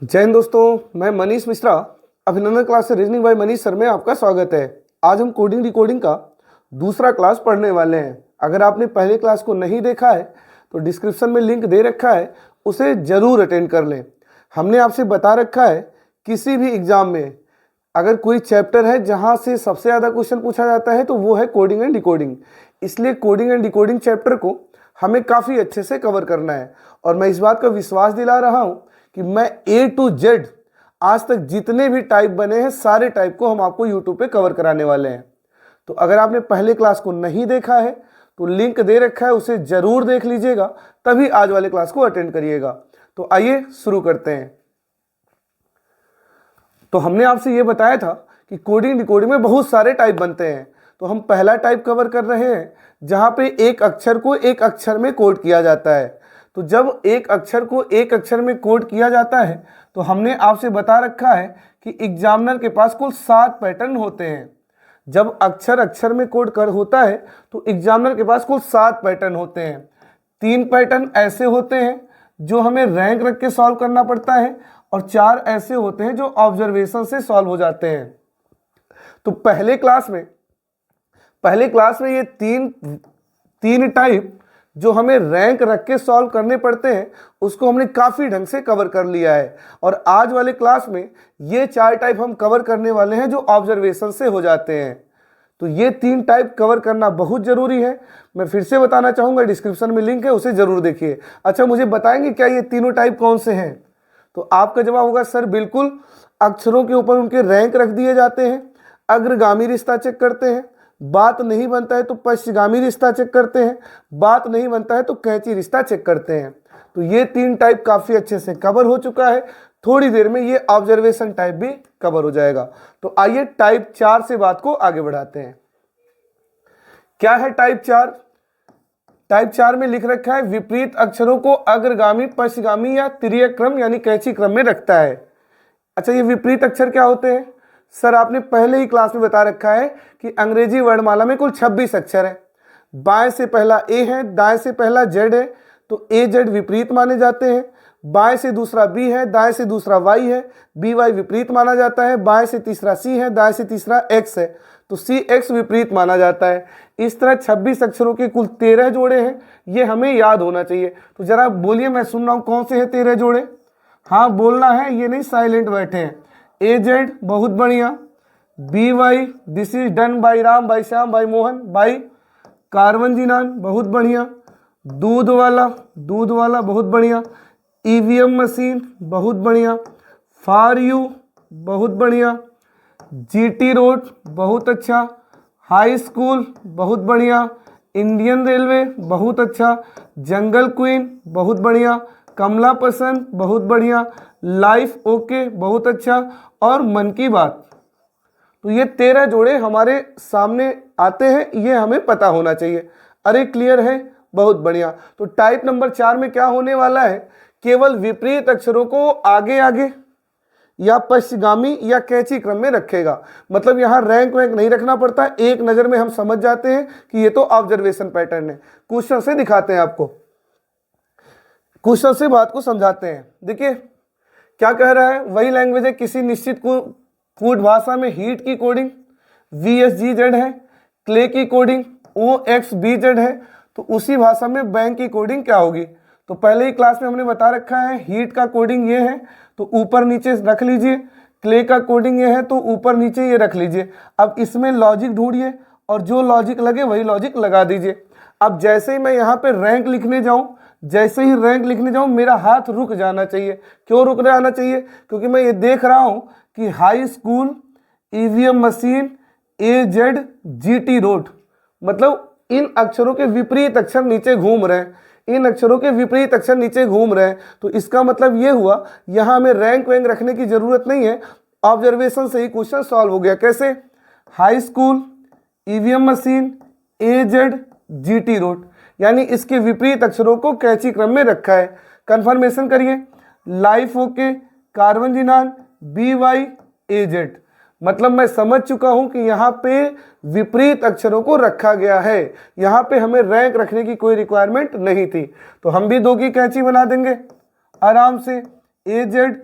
जय हिंद दोस्तों, मैं मनीष मिश्रा अभिनंदन क्लास से रीजनिंग बाय मनीष सर में आपका स्वागत है। आज हम कोडिंग डिकोडिंग का दूसरा क्लास पढ़ने वाले हैं। अगर आपने पहले क्लास को नहीं देखा है तो डिस्क्रिप्शन में लिंक दे रखा है, उसे ज़रूर अटेंड कर लें। हमने आपसे बता रखा है किसी भी एग्ज़ाम में अगर कोई चैप्टर है जहाँ से सबसे ज़्यादा क्वेश्चन पूछा जाता है तो वो है कोडिंग एंड डिकोडिंग। इसलिए कोडिंग एंड डिकोडिंग चैप्टर को हमें काफ़ी अच्छे से कवर करना है और मैं इस बात का विश्वास दिला रहा हूँ कि मैं A to Z आज तक जितने भी टाइप बने हैं सारे टाइप को हम आपको YouTube पे कवर कराने वाले हैं। तो अगर आपने पहले क्लास को नहीं देखा है तो लिंक दे रखा है, उसे ज़रूर देख लीजिएगा, तभी आज वाले क्लास को अटेंड करिएगा। तो आइए शुरू करते हैं। तो हमने आपसे ये बताया था कि कोडिंग डिकोडिंग में बहुत सारे टाइप बनते हैं। तो हम पहला टाइप कवर कर रहे हैं जहाँ पे एक अक्षर को एक अक्षर में कोड किया जाता है। तो जब एक अक्षर को एक अक्षर में कोड किया जाता है तो हमने आपसे बता रखा है कि एग्जामिनर के पास कुल 7 पैटर्न होते हैं। जब अक्षर अक्षर में कोड कर होता है तो एग्जामिनर के पास कुल 7 पैटर्न होते हैं। 3 पैटर्न ऐसे होते हैं जो हमें रैंक रख के सॉल्व करना पड़ता है और 4 ऐसे होते हैं जो ऑब्जर्वेशन से सॉल्व हो जाते हैं। तो पहले क्लास में ये तीन टाइप जो हमें रैंक रख के सॉल्व करने पड़ते हैं उसको हमने काफ़ी ढंग से कवर कर लिया है। और आज वाले क्लास में ये 4 टाइप हम कवर करने वाले हैं जो ऑब्जर्वेशन से हो जाते हैं। तो ये 3 टाइप कवर करना बहुत ज़रूरी है। मैं फिर से बताना चाहूँगा, डिस्क्रिप्शन में लिंक है, उसे ज़रूर देखिए। अच्छा, मुझे बताएंगे क्या ये तीनों टाइप कौन से हैं? तो आपका जवाब होगा सर बिल्कुल, अक्षरों के ऊपर उनके रैंक रख दिए जाते हैं, अग्रगामी रिश्ता चेक करते हैं, बात नहीं बनता है तो पश्चगामी रिश्ता चेक करते हैं, बात नहीं बनता है तो कैंची रिश्ता चेक करते हैं। तो ये 3 टाइप काफ़ी अच्छे से कवर हो चुका है। थोड़ी देर में ये ऑब्जर्वेशन टाइप भी कवर हो जाएगा। तो आइए टाइप 4 से बात को आगे बढ़ाते हैं। क्या है टाइप 4? टाइप 4 में लिख रखा है विपरीत अक्षरों को अग्रगामी, पश्चगामी या तिर्यक क्रम यानी कैंची क्रम में रखता है। अच्छा, ये विपरीत अक्षर क्या होते हैं? सर आपने पहले ही क्लास में बता रखा है कि अंग्रेजी वर्णमाला में कुल 26 अक्षर है। बाएं से पहला ए है, दाएं से पहला जेड है, तो ए जेड विपरीत माने जाते हैं। बाएं से दूसरा बी है, दाएं से दूसरा वाई है, बी वाई विपरीत माना जाता है। बाएं से तीसरा सी है, दाएं से तीसरा एक्स है, तो सी एक्स विपरीत माना जाता है। इस तरह 26 अक्षरों के कुल 13 जोड़े हैं, ये हमें याद होना चाहिए। तो जरा बोलिए, मैं सुन रहा हूँ, कौन से हैं 13 जोड़े? हाँ बोलना है, ये नहीं साइलेंट बैठे हैं। ए जेड बहुत बढ़िया, B Y this is done by Ram, by Shyam, by Mohan, by कार्बनजीनान बहुत बढ़िया, दूध वाला बहुत बढ़िया, ईवीएम मशीन बहुत बढ़िया, फॉर यू बहुत बढ़िया, जीटी रोड बहुत अच्छा, हाई स्कूल बहुत बढ़िया, इंडियन रेलवे बहुत अच्छा, जंगल क्वीन बहुत बढ़िया, कमला पसंद बहुत बढ़िया, लाइफ ओके बहुत अच्छा, और मन की बात। तो ये 13 जोड़े हमारे सामने आते हैं, ये हमें पता होना चाहिए। अरे क्लियर है, बहुत बढ़िया। तो टाइप नंबर 4 में क्या होने वाला है? केवल विपरीत अक्षरों को आगे आगे या पश्चगामी या कैंची क्रम में रखेगा। मतलब यहाँ रैंक वैंक नहीं रखना पड़ता, एक नज़र में हम समझ जाते हैं कि ये तो ऑब्जर्वेशन पैटर्न है। क्वेश्चन से दिखाते हैं आपको, क्वेश्चन से बात को समझाते हैं। देखिए क्या कह रहा है, वही लैंग्वेज है, किसी निश्चित फूड भाषा में हीट की कोडिंग VSGZ है, क्ले की कोडिंग OXBZ है, तो उसी भाषा में बैंक की कोडिंग क्या होगी? तो पहले ही क्लास में हमने बता रखा है हीट का कोडिंग ये है तो ऊपर नीचे रख लीजिए, क्ले का कोडिंग ये है तो ऊपर नीचे ये रख लीजिए। अब इसमें लॉजिक ढूंढिए और जो लॉजिक लगे वही लॉजिक लगा दीजिए। अब जैसे ही मैं यहाँ पे रैंक लिखने जाऊँ, मेरा हाथ रुक जाना चाहिए। क्यों रुक जाना चाहिए? क्योंकि मैं ये देख रहा हूँ कि high school, EVM machine, AZ, GT road, मतलब इन अक्षरों के विपरीत अक्षर नीचे घूम रहे हैं, इन अक्षरों के विपरीत अक्षर नीचे घूम रहे हैं। तो इसका मतलब ये हुआ यहाँ हमें रैंक वैंक रखने की जरूरत नहीं है, ऑब्जर्वेशन से ही क्वेश्चन सॉल्व हो गया। कैसे? High school, EVM machine, AZ, GT road, यानी इसके विपरीत अक्षरों को कैंची क्रम में रखा है। कंफर्मेशन करिए, लाइफ ओके, कार्बनजीनान, BYAZ, मतलब मैं समझ चुका हूं कि यहाँ पे विपरीत अक्षरों को रखा गया है, यहाँ पे हमें रैंक रखने की कोई रिक्वायरमेंट नहीं थी। तो हम भी 2 की कैंची बना देंगे आराम से। AZ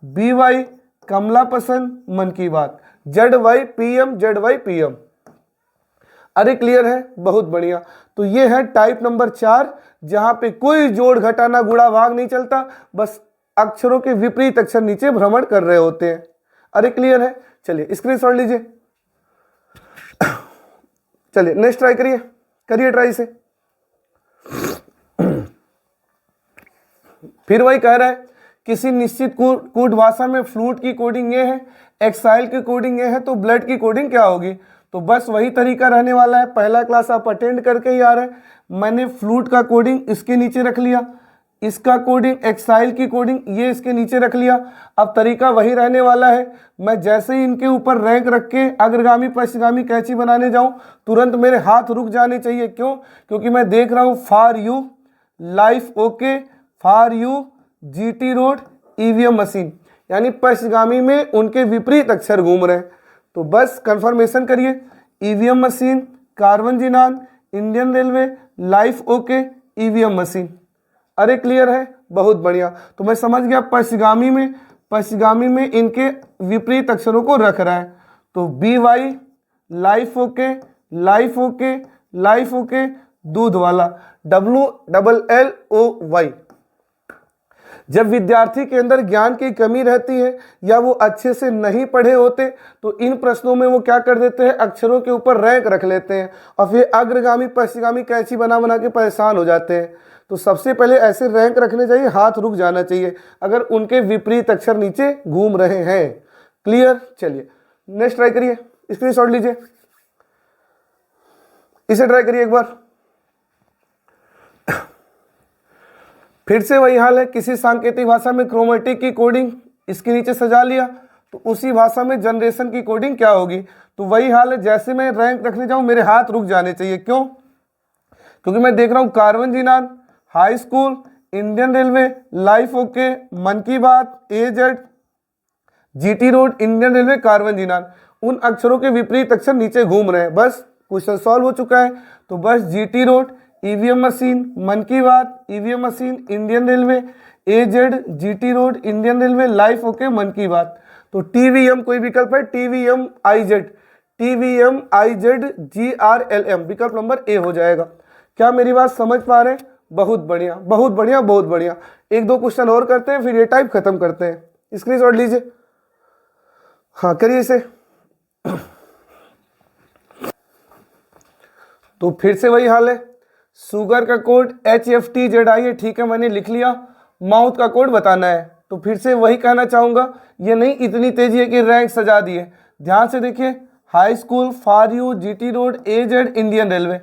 बी वाई कमला पसंद मन की Baat, Z Y PM, Z Y PM. अरे क्लियर है, बहुत बढ़िया। तो ये है टाइप नंबर 4, जहां पे कोई जोड़ घटाना गुणा भाग नहीं चलता, बस अक्षरों के विपरीत अक्षर नीचे भ्रमण कर रहे होते हैं। अरे क्लियर है, चलिए स्क्रीनशॉट लीजिए। चलिए नेक्स्ट ट्राई करिए, करिए ट्राई से। फिर वही कह रहा है किसी निश्चित कूट भाषा में फ्लूट की कोडिंग ये है, एक्साइल की कोडिंग ये है, तो ब्लड की कोडिंग क्या होगी। तो बस वही तरीका रहने वाला है, पहला क्लास आप अटेंड करके ही आ रहे हैं। मैंने फ्लूट का कोडिंग इसके नीचे रख लिया, इसका कोडिंग एक्साइल की कोडिंग ये इसके नीचे रख लिया। अब तरीका वही रहने वाला है, मैं जैसे ही इनके ऊपर रैंक रख के अग्रगामी पश्चिगामी कैची बनाने जाऊं, तुरंत मेरे हाथ रुक जाने चाहिए। क्यों? क्योंकि मैं देख रहा हूं for you, life okay, for you, GT road, EVM machine, यानी पश्चिगामी में उनके विपरीत अक्षर घूम रहे हैं। तो बस कंफर्मेशन करिए, ईवीएम मशीन, कार्बन जिनान, Indian railway, life okay, EVM machine. अरे क्लियर है, बहुत बढ़िया। तो मैं समझ गया पश्चिगामी में इनके विपरीत अक्षरों को रख रहा है। तो B Y, life okay, life okay, life okay, दूध वाला, WLLOY। जब विद्यार्थी के अंदर ज्ञान की कमी रहती है या वो अच्छे से नहीं पढ़े होते, तो इन प्रश्नों में वो क्या कर देते हैं, अक्षरों के ऊपर रैंक रख लेते हैं और फिर अग्रगामी पश्चिगामी कैची बना बना के परेशान हो जाते हैं। तो सबसे पहले ऐसे रैंक रखने चाहिए, हाथ रुक जाना चाहिए अगर उनके विपरीत अक्षर नीचे घूम रहे हैं। क्लियर? चलिए नेक्स्ट ट्राई करिए, स्क्रीनशॉट लीजिए, इसे ट्राई करिए एक बार। फिर से वही हाल है, किसी सांकेतिक भाषा में क्रोमेटिक की कोडिंग इसके नीचे सजा लिया, तो उसी भाषा में जनरेशन की कोडिंग क्या होगी। तो वही हाल है, जैसे मैं रैंक रखने जाऊं मेरे हाथ रुक जाने चाहिए। क्यों? क्योंकि मैं देख रहा हूं कार्बन जिनान, high school, Indian railway, life okay, Mann की Baat, A Z, GT road, Indian railway, carbon जिनान, उन अक्षरों के विपरीत अक्षर नीचे घूम रहे हैं। बस क्वेश्चन सॉल्व हो चुका है। तो बस GT road, EVM machine, Mann की Baat, EVM machine, Indian Railway, A Z, GT road, Indian railway, life okay, Mann की बात। तो टीवीएम कोई विकल्प है, TVM I Z, TVM I Z GRLM, विकल्प नंबर ए हो जाएगा। क्या मेरी बात समझ पा रहे हैं? बहुत बढ़िया, बहुत बढ़िया, बहुत बढ़िया। एक दो क्वेश्चन और करते हैं, फिर ये टाइप खत्म करते हैं। स्क्रीनशॉट लीजिए, हाँ करिए इसे। तो फिर से वही हाल है, शुगर का कोड HFTZI है, ठीक है मैंने लिख लिया। माउथ का कोड बताना है, तो फिर से वही कहना चाहूंगा, ये नहीं इतनी तेजी है कि रैंक सजा दिए। ध्यान से देखिए, high school, for you, GT road, A Z, Indian Railway,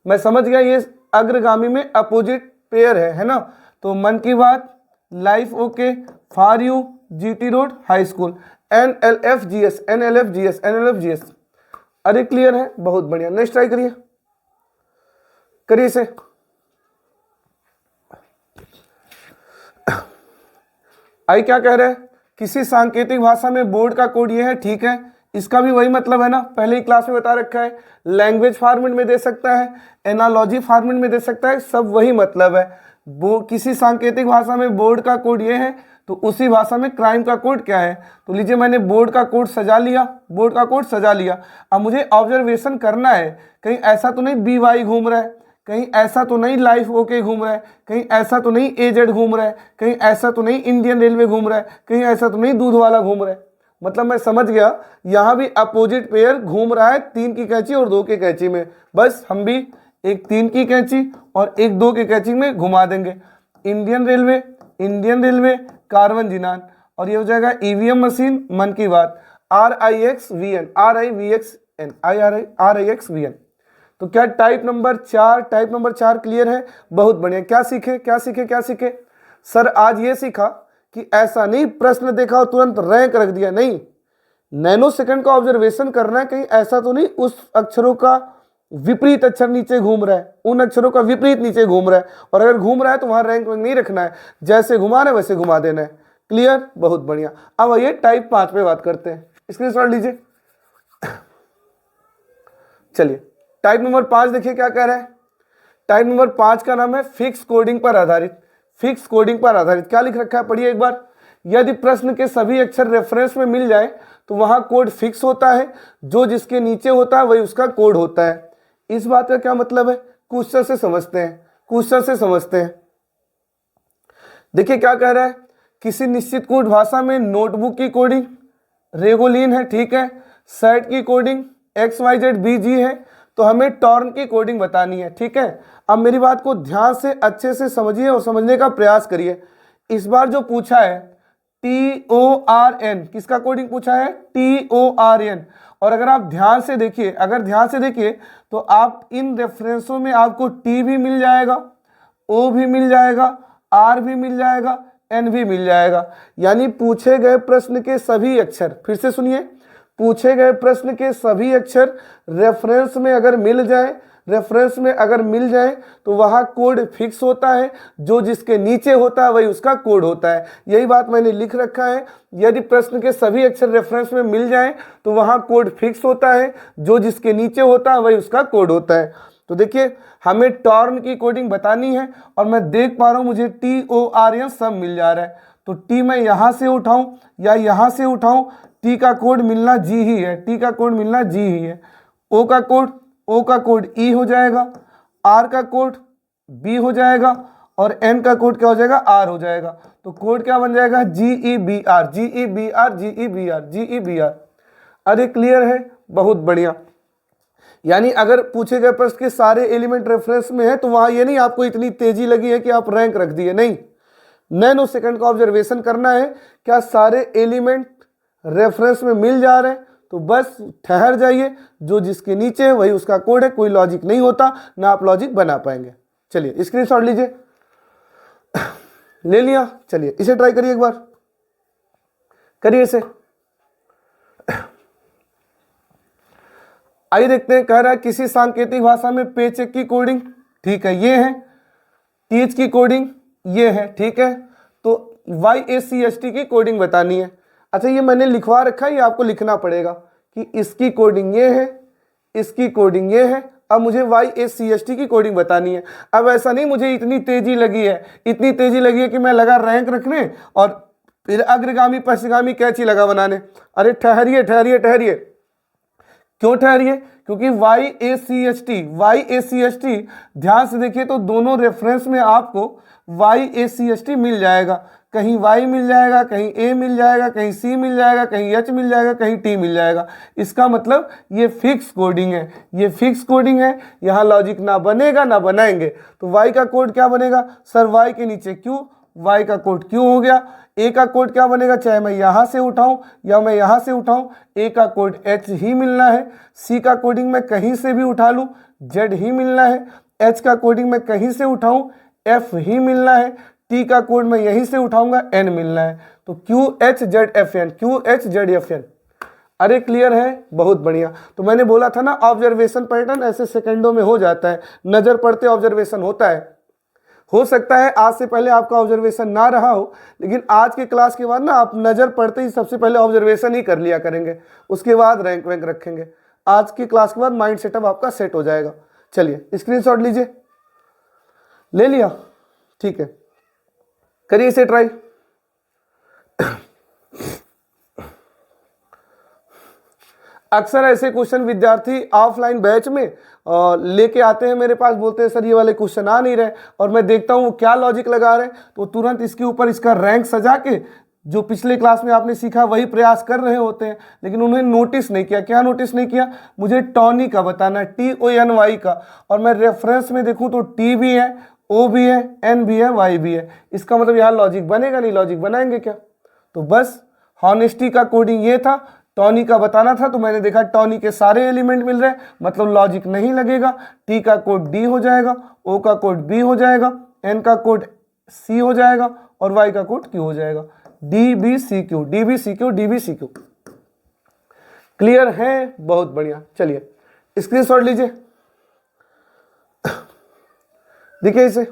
मैं समझ गया ये अग्रगामी में अपोजिट पेयर है ना। तो मन की बात, life okay, for you, GT road, high school, NLFGS, NLFGS, NLFGS। अरे क्लियर है, बहुत बढ़िया। नेक्स्ट ट्राई करिए, करिए इसे। आई क्या कह रहे हैं, किसी सांकेतिक भाषा में बोर्ड का कोड ये है, ठीक है, इसका भी वही मतलब है ना, पहले ही क्लास में बता रखा है। लैंग्वेज फॉर्मेट में दे सकता है, एनालॉजी फॉर्मेट में दे सकता है, सब वही मतलब है। किसी सांकेतिक भाषा में बोर्ड का कोड ये है, तो उसी भाषा में क्राइम का कोड क्या है। तो लीजिए मैंने बोर्ड का कोड सजा लिया, बोर्ड का कोड सजा लिया। अब मुझे ऑब्जर्वेशन करना है, कहीं ऐसा तो नहीं BY घूम रहा है, कहीं ऐसा तो नहीं लाइफ ओके घूम रहा है, कहीं ऐसा तो नहीं एजेड घूम रहा है, कहीं ऐसा तो नहीं इंडियन रेलवे घूम रहा है, कहीं ऐसा तो नहीं दूध वाला घूम रहा है। मतलब मैं समझ गया, यहाँ भी अपोजिट पेयर घूम रहा है 3 की कैंची और 2 के कैंची में। बस हम भी एक 3 की कैंची और एक 2 के कैंची में घुमा देंगे। Indian railway, Indian railway, carbon जिनान, और ये हो जाएगा ईवीएम मशीन, मन की बात, RIXVN, RIVXN, RIXVN। तो क्या टाइप नंबर 4 क्लियर है? बहुत बढ़िया। क्या सीखे? सर आज ये सीखा कि ऐसा नहीं प्रश्न देखा और तुरंत रैंक रख दिया, नहीं, नैनो सेकंड का ऑब्जर्वेशन करना है, कहीं ऐसा तो नहीं उस अक्षरों का विपरीत अक्षर नीचे घूम रहा है, उन अक्षरों का विपरीत नीचे घूम रहा है, और अगर घूम रहा है तो वहां रैंक नहीं रखना है, जैसे घुमाना है वैसे घुमा देना है। क्लियर? बहुत बढ़िया। अब आइए टाइप 5 पे बात करते हैं, स्क्रीनशॉट लीजिए। चलिए टाइप नंबर 5 देखिए क्या कह रहा है। टाइप नंबर 5 का नाम है फिक्स कोडिंग पर आधारित। फिक्स कोडिंग पर आधारित क्या लिख रखा है, पढ़िए एक बार। यदि प्रश्न के सभी अक्षर रेफरेंस में मिल जाए तो वहां कोड फिक्स होता है, जो जिसके नीचे होता है वही उसका कोड होता है। इस बात का क्या मतलब है, क्वेश्चन से समझते हैं, क्वेश्चन से समझते हैं। देखिए क्या कह रहा है, किसी निश्चित कोड भाषा में नोटबुक की कोडिंग रेगोलिन है, ठीक है, सेट की कोडिंग XYZ है, तो हमें टॉर्न की कोडिंग बतानी है, ठीक है। अब मेरी बात को ध्यान से अच्छे से समझिए और समझने का प्रयास करिए। इस बार जो पूछा है TORN, किसका कोडिंग पूछा है, TORN। और अगर आप ध्यान से देखिए, अगर ध्यान से देखिए तो आप इन रेफरेंसों में आपको T भी मिल जाएगा, O भी मिल जाएगा, R भी मिल जाएगा, N भी मिल जाएगा। यानी पूछे गए प्रश्न के सभी अक्षर, फिर से सुनिए, पूछे गए प्रश्न के सभी अक्षर रेफरेंस में अगर मिल जाए, रेफरेंस में अगर मिल जाए तो वहाँ कोड फिक्स होता है, जो जिसके नीचे होता है वही उसका कोड होता है। यही बात मैंने लिख रखा है, यदि प्रश्न के सभी अक्षर रेफरेंस में मिल जाए तो वहाँ कोड फिक्स होता है, जो जिसके नीचे होता है वही उसका कोड होता है। तो देखिए हमें टॉर्न की कोडिंग बतानी है और मैं देख पा रहा हूँ मुझे TORN सब मिल जा रहा है। तो T मैं यहाँ से उठाऊँ या यहाँ से उठाऊँ, T का कोड मिलना G ही है, T का कोड मिलना G ही है। O का कोड E हो जाएगा, R का कोड B हो जाएगा और N का कोड क्या हो जाएगा, R हो जाएगा। तो कोड क्या बन जाएगा, GEBR, GEBR, GEBR, GEBR। अरे क्लियर है, बहुत बढ़िया। यानी अगर पूछे गए प्रश्न के सारे एलिमेंट रेफरेंस में है तो वहां ये नहीं आपको इतनी तेजी लगी है कि आप रैंक रख दिए, नहीं, नैनो सेकंड का ऑब्जर्वेशन करना है, क्या सारे एलिमेंट रेफरेंस में मिल जा रहे हैं, तो बस ठहर जाइए, जो जिसके नीचे है वही उसका कोड है, कोई लॉजिक नहीं होता, ना आप लॉजिक बना पाएंगे। चलिए स्क्रीनशॉट लीजिए, ले लिया, चलिए इसे ट्राई करिए एक बार, करिए इसे। आइए देखते हैं, कह रहा है किसी सांकेतिक भाषा में पेचेक की कोडिंग, ठीक है ये है, टीच की कोडिंग ये है, ठीक है, तो YACST की कोडिंग बतानी है। अच्छा ये मैंने लिखवा रखा है, ये आपको लिखना पड़ेगा कि इसकी कोडिंग ये है, इसकी कोडिंग ये है, अब मुझे YACST की कोडिंग बतानी है। अब ऐसा नहीं मुझे इतनी तेजी लगी है, इतनी तेजी लगी है कि मैं लगा रैंक रखने और फिर अग्रगामी पश्चिगामी कैची लगा बनाने। अरे ठहरिए ठहरिए ठहरिए, क्यों ठहरिए, क्योंकि YACST ध्यान से देखिए तो दोनों रेफरेंस में आपको YACST मिल जाएगा, कहीं Y मिल जाएगा, कहीं A मिल जाएगा, कहीं C मिल जाएगा, कहीं H मिल जाएगा, कहीं T मिल जाएगा। इसका मतलब ये फिक्स कोडिंग है, ये फिक्स कोडिंग है, यहाँ लॉजिक ना बनेगा ना बनाएंगे। तो Y का कोड क्या बनेगा, सर Y के नीचे Q, Y का कोड Q हो गया। A का कोड क्या बनेगा, चाहे मैं यहाँ से उठाऊं या मैं यहाँ से उठाऊं, A का कोड H ही मिलना है। C का कोडिंग मैं कहीं से भी उठा लूं, Z ही मिलना है। H का कोडिंग मैं कहीं से उठाऊं, F ही मिलना है। T का कोड मैं यहीं से उठाऊंगा, N मिलना है। तो QHZFN, QHZFN। अरे क्लियर है, बहुत बढ़िया। तो मैंने बोला था ना ऑब्जर्वेशन पैटर्न ऐसे सेकंडों में हो जाता है, नजर पड़ते ऑब्जर्वेशन होता है। हो सकता है आज से पहले आपका ऑब्जर्वेशन ना रहा हो, लेकिन आज के क्लास के बाद ना आप नजर पड़ते ही सबसे पहले ऑब्जर्वेशन ही कर लिया करेंगे, उसके बाद रैंक वैंक रखेंगे। आज की क्लास के बाद माइंड सेटअप आपका सेट हो जाएगा। चलिए स्क्रीनशॉट लीजिए, ले लिया, ठीक है, करिए इसे ट्राई। अक्सर ऐसे क्वेश्चन विद्यार्थी ऑफलाइन बैच में लेके आते हैं मेरे पास, बोलते हैं सर ये वाले क्वेश्चन आ नहीं रहे, और मैं देखता हूँ वो क्या लॉजिक लगा रहे हैं, तो तुरंत इसके ऊपर इसका रैंक सजा के जो पिछले क्लास में आपने सीखा वही प्रयास कर रहे होते हैं, लेकिन उन्होंने नोटिस नहीं किया। क्या नोटिस नहीं किया, मुझे टॉनी का बताना है, TONY का, और मैं रेफरेंस में देखूँ तो T भी है, O भी है, N भी है, Y भी है। इसका मतलब यहाँ लॉजिक बनेगा नहीं, लॉजिक बनाएंगे क्या। तो बस हॉनेस्टी का कोडिंग ये था, टॉनी का बताना था, तो मैंने देखा टॉनी के सारे एलिमेंट मिल रहे हैं, मतलब लॉजिक नहीं लगेगा। T का कोड D हो जाएगा, O का कोड B हो जाएगा, N का कोड C हो जाएगा और Y का कोड Q हो जाएगा। DBCQ, DBCQ, DBCQ। क्लियर है, बहुत बढ़िया। चलिए स्क्रीनशॉट लीजिए, देखिए इसे।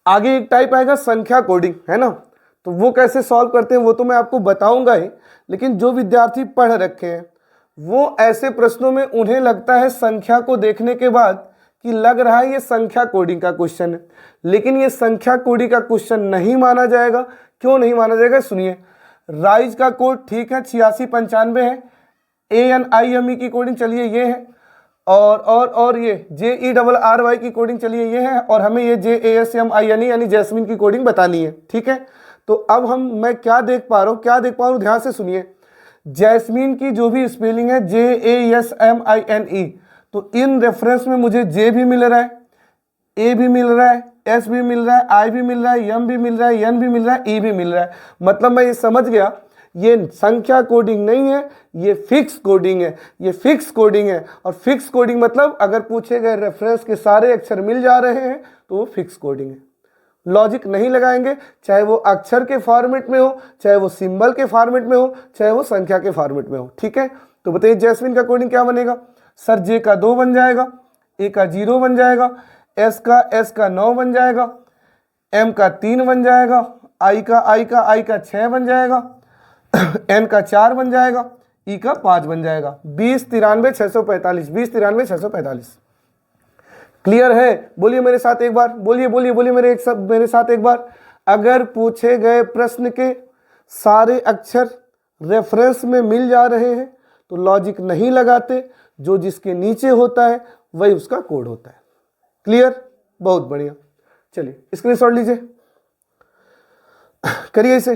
आगे एक टाइप आएगा संख्या कोडिंग, है ना, तो वो कैसे सॉल्व करते हैं वो तो मैं आपको बताऊंगा ही, लेकिन जो विद्यार्थी पढ़ रखे हैं वो ऐसे प्रश्नों में उन्हें लगता है संख्या को देखने के बाद कि लग रहा है ये संख्या कोडिंग का क्वेश्चन है, लेकिन ये संख्या कोडिंग का क्वेश्चन नहीं माना जाएगा। क्यों नहीं माना जाएगा, सुनिए। राइज का कोड ठीक है 8695 है, ANIME की कोडिंग चलिए ये है, और ये JERRY की कोडिंग चलिए ये है, और हमें ये JASMINE यानी जैस्मिन की कोडिंग बतानी है, ठीक है। तो अब मैं क्या देख पा रहा हूँ, ध्यान से सुनिए। जैस्मिन की जो भी स्पेलिंग है JASMINE, तो इन रेफरेंस में मुझे J भी मिल रहा है, A भी मिल रहा है, S भी मिल रहा है, I भी मिल रहा है, M भी मिल रहा है, N भी मिल रहा है, E भी मिल रहा है। मतलब मैं ये समझ गया ये संख्या कोडिंग नहीं है, ये फिक्स कोडिंग है, ये फिक्स कोडिंग है। और फिक्स कोडिंग मतलब अगर पूछे गए रेफरेंस के सारे अक्षर मिल जा रहे हैं तो वो फिक्स कोडिंग है। लॉजिक नहीं लगाएंगे, चाहे वो अक्षर के फॉर्मेट में हो, चाहे वो सिंबल के फॉर्मेट में हो, चाहे वो संख्या के फॉर्मेट में हो, ठीक है। तो बताइए जैस्मिन का कोडिंग क्या बनेगा। सर J का 2 बन जाएगा, A का 0 बन जाएगा, S का 9 बन जाएगा, M का 3 बन जाएगा, I का 6 बन जाएगा, N का 4 बन जाएगा, E का 5 बन जाएगा। 20 93 645, 20 93 645। क्लियर है, बोलिए मेरे साथ एक बार, बोलिए मेरे साथ एक बार। अगर पूछे गए प्रश्न के सारे अक्षर रेफरेंस में मिल जा रहे हैं तो लॉजिक नहीं लगाते, जो जिसके नीचे होता है वही उसका कोड होता है। क्लियर, बहुत बढ़िया। चलिए स्क्रीनशॉट लीजिए, करिए इसे।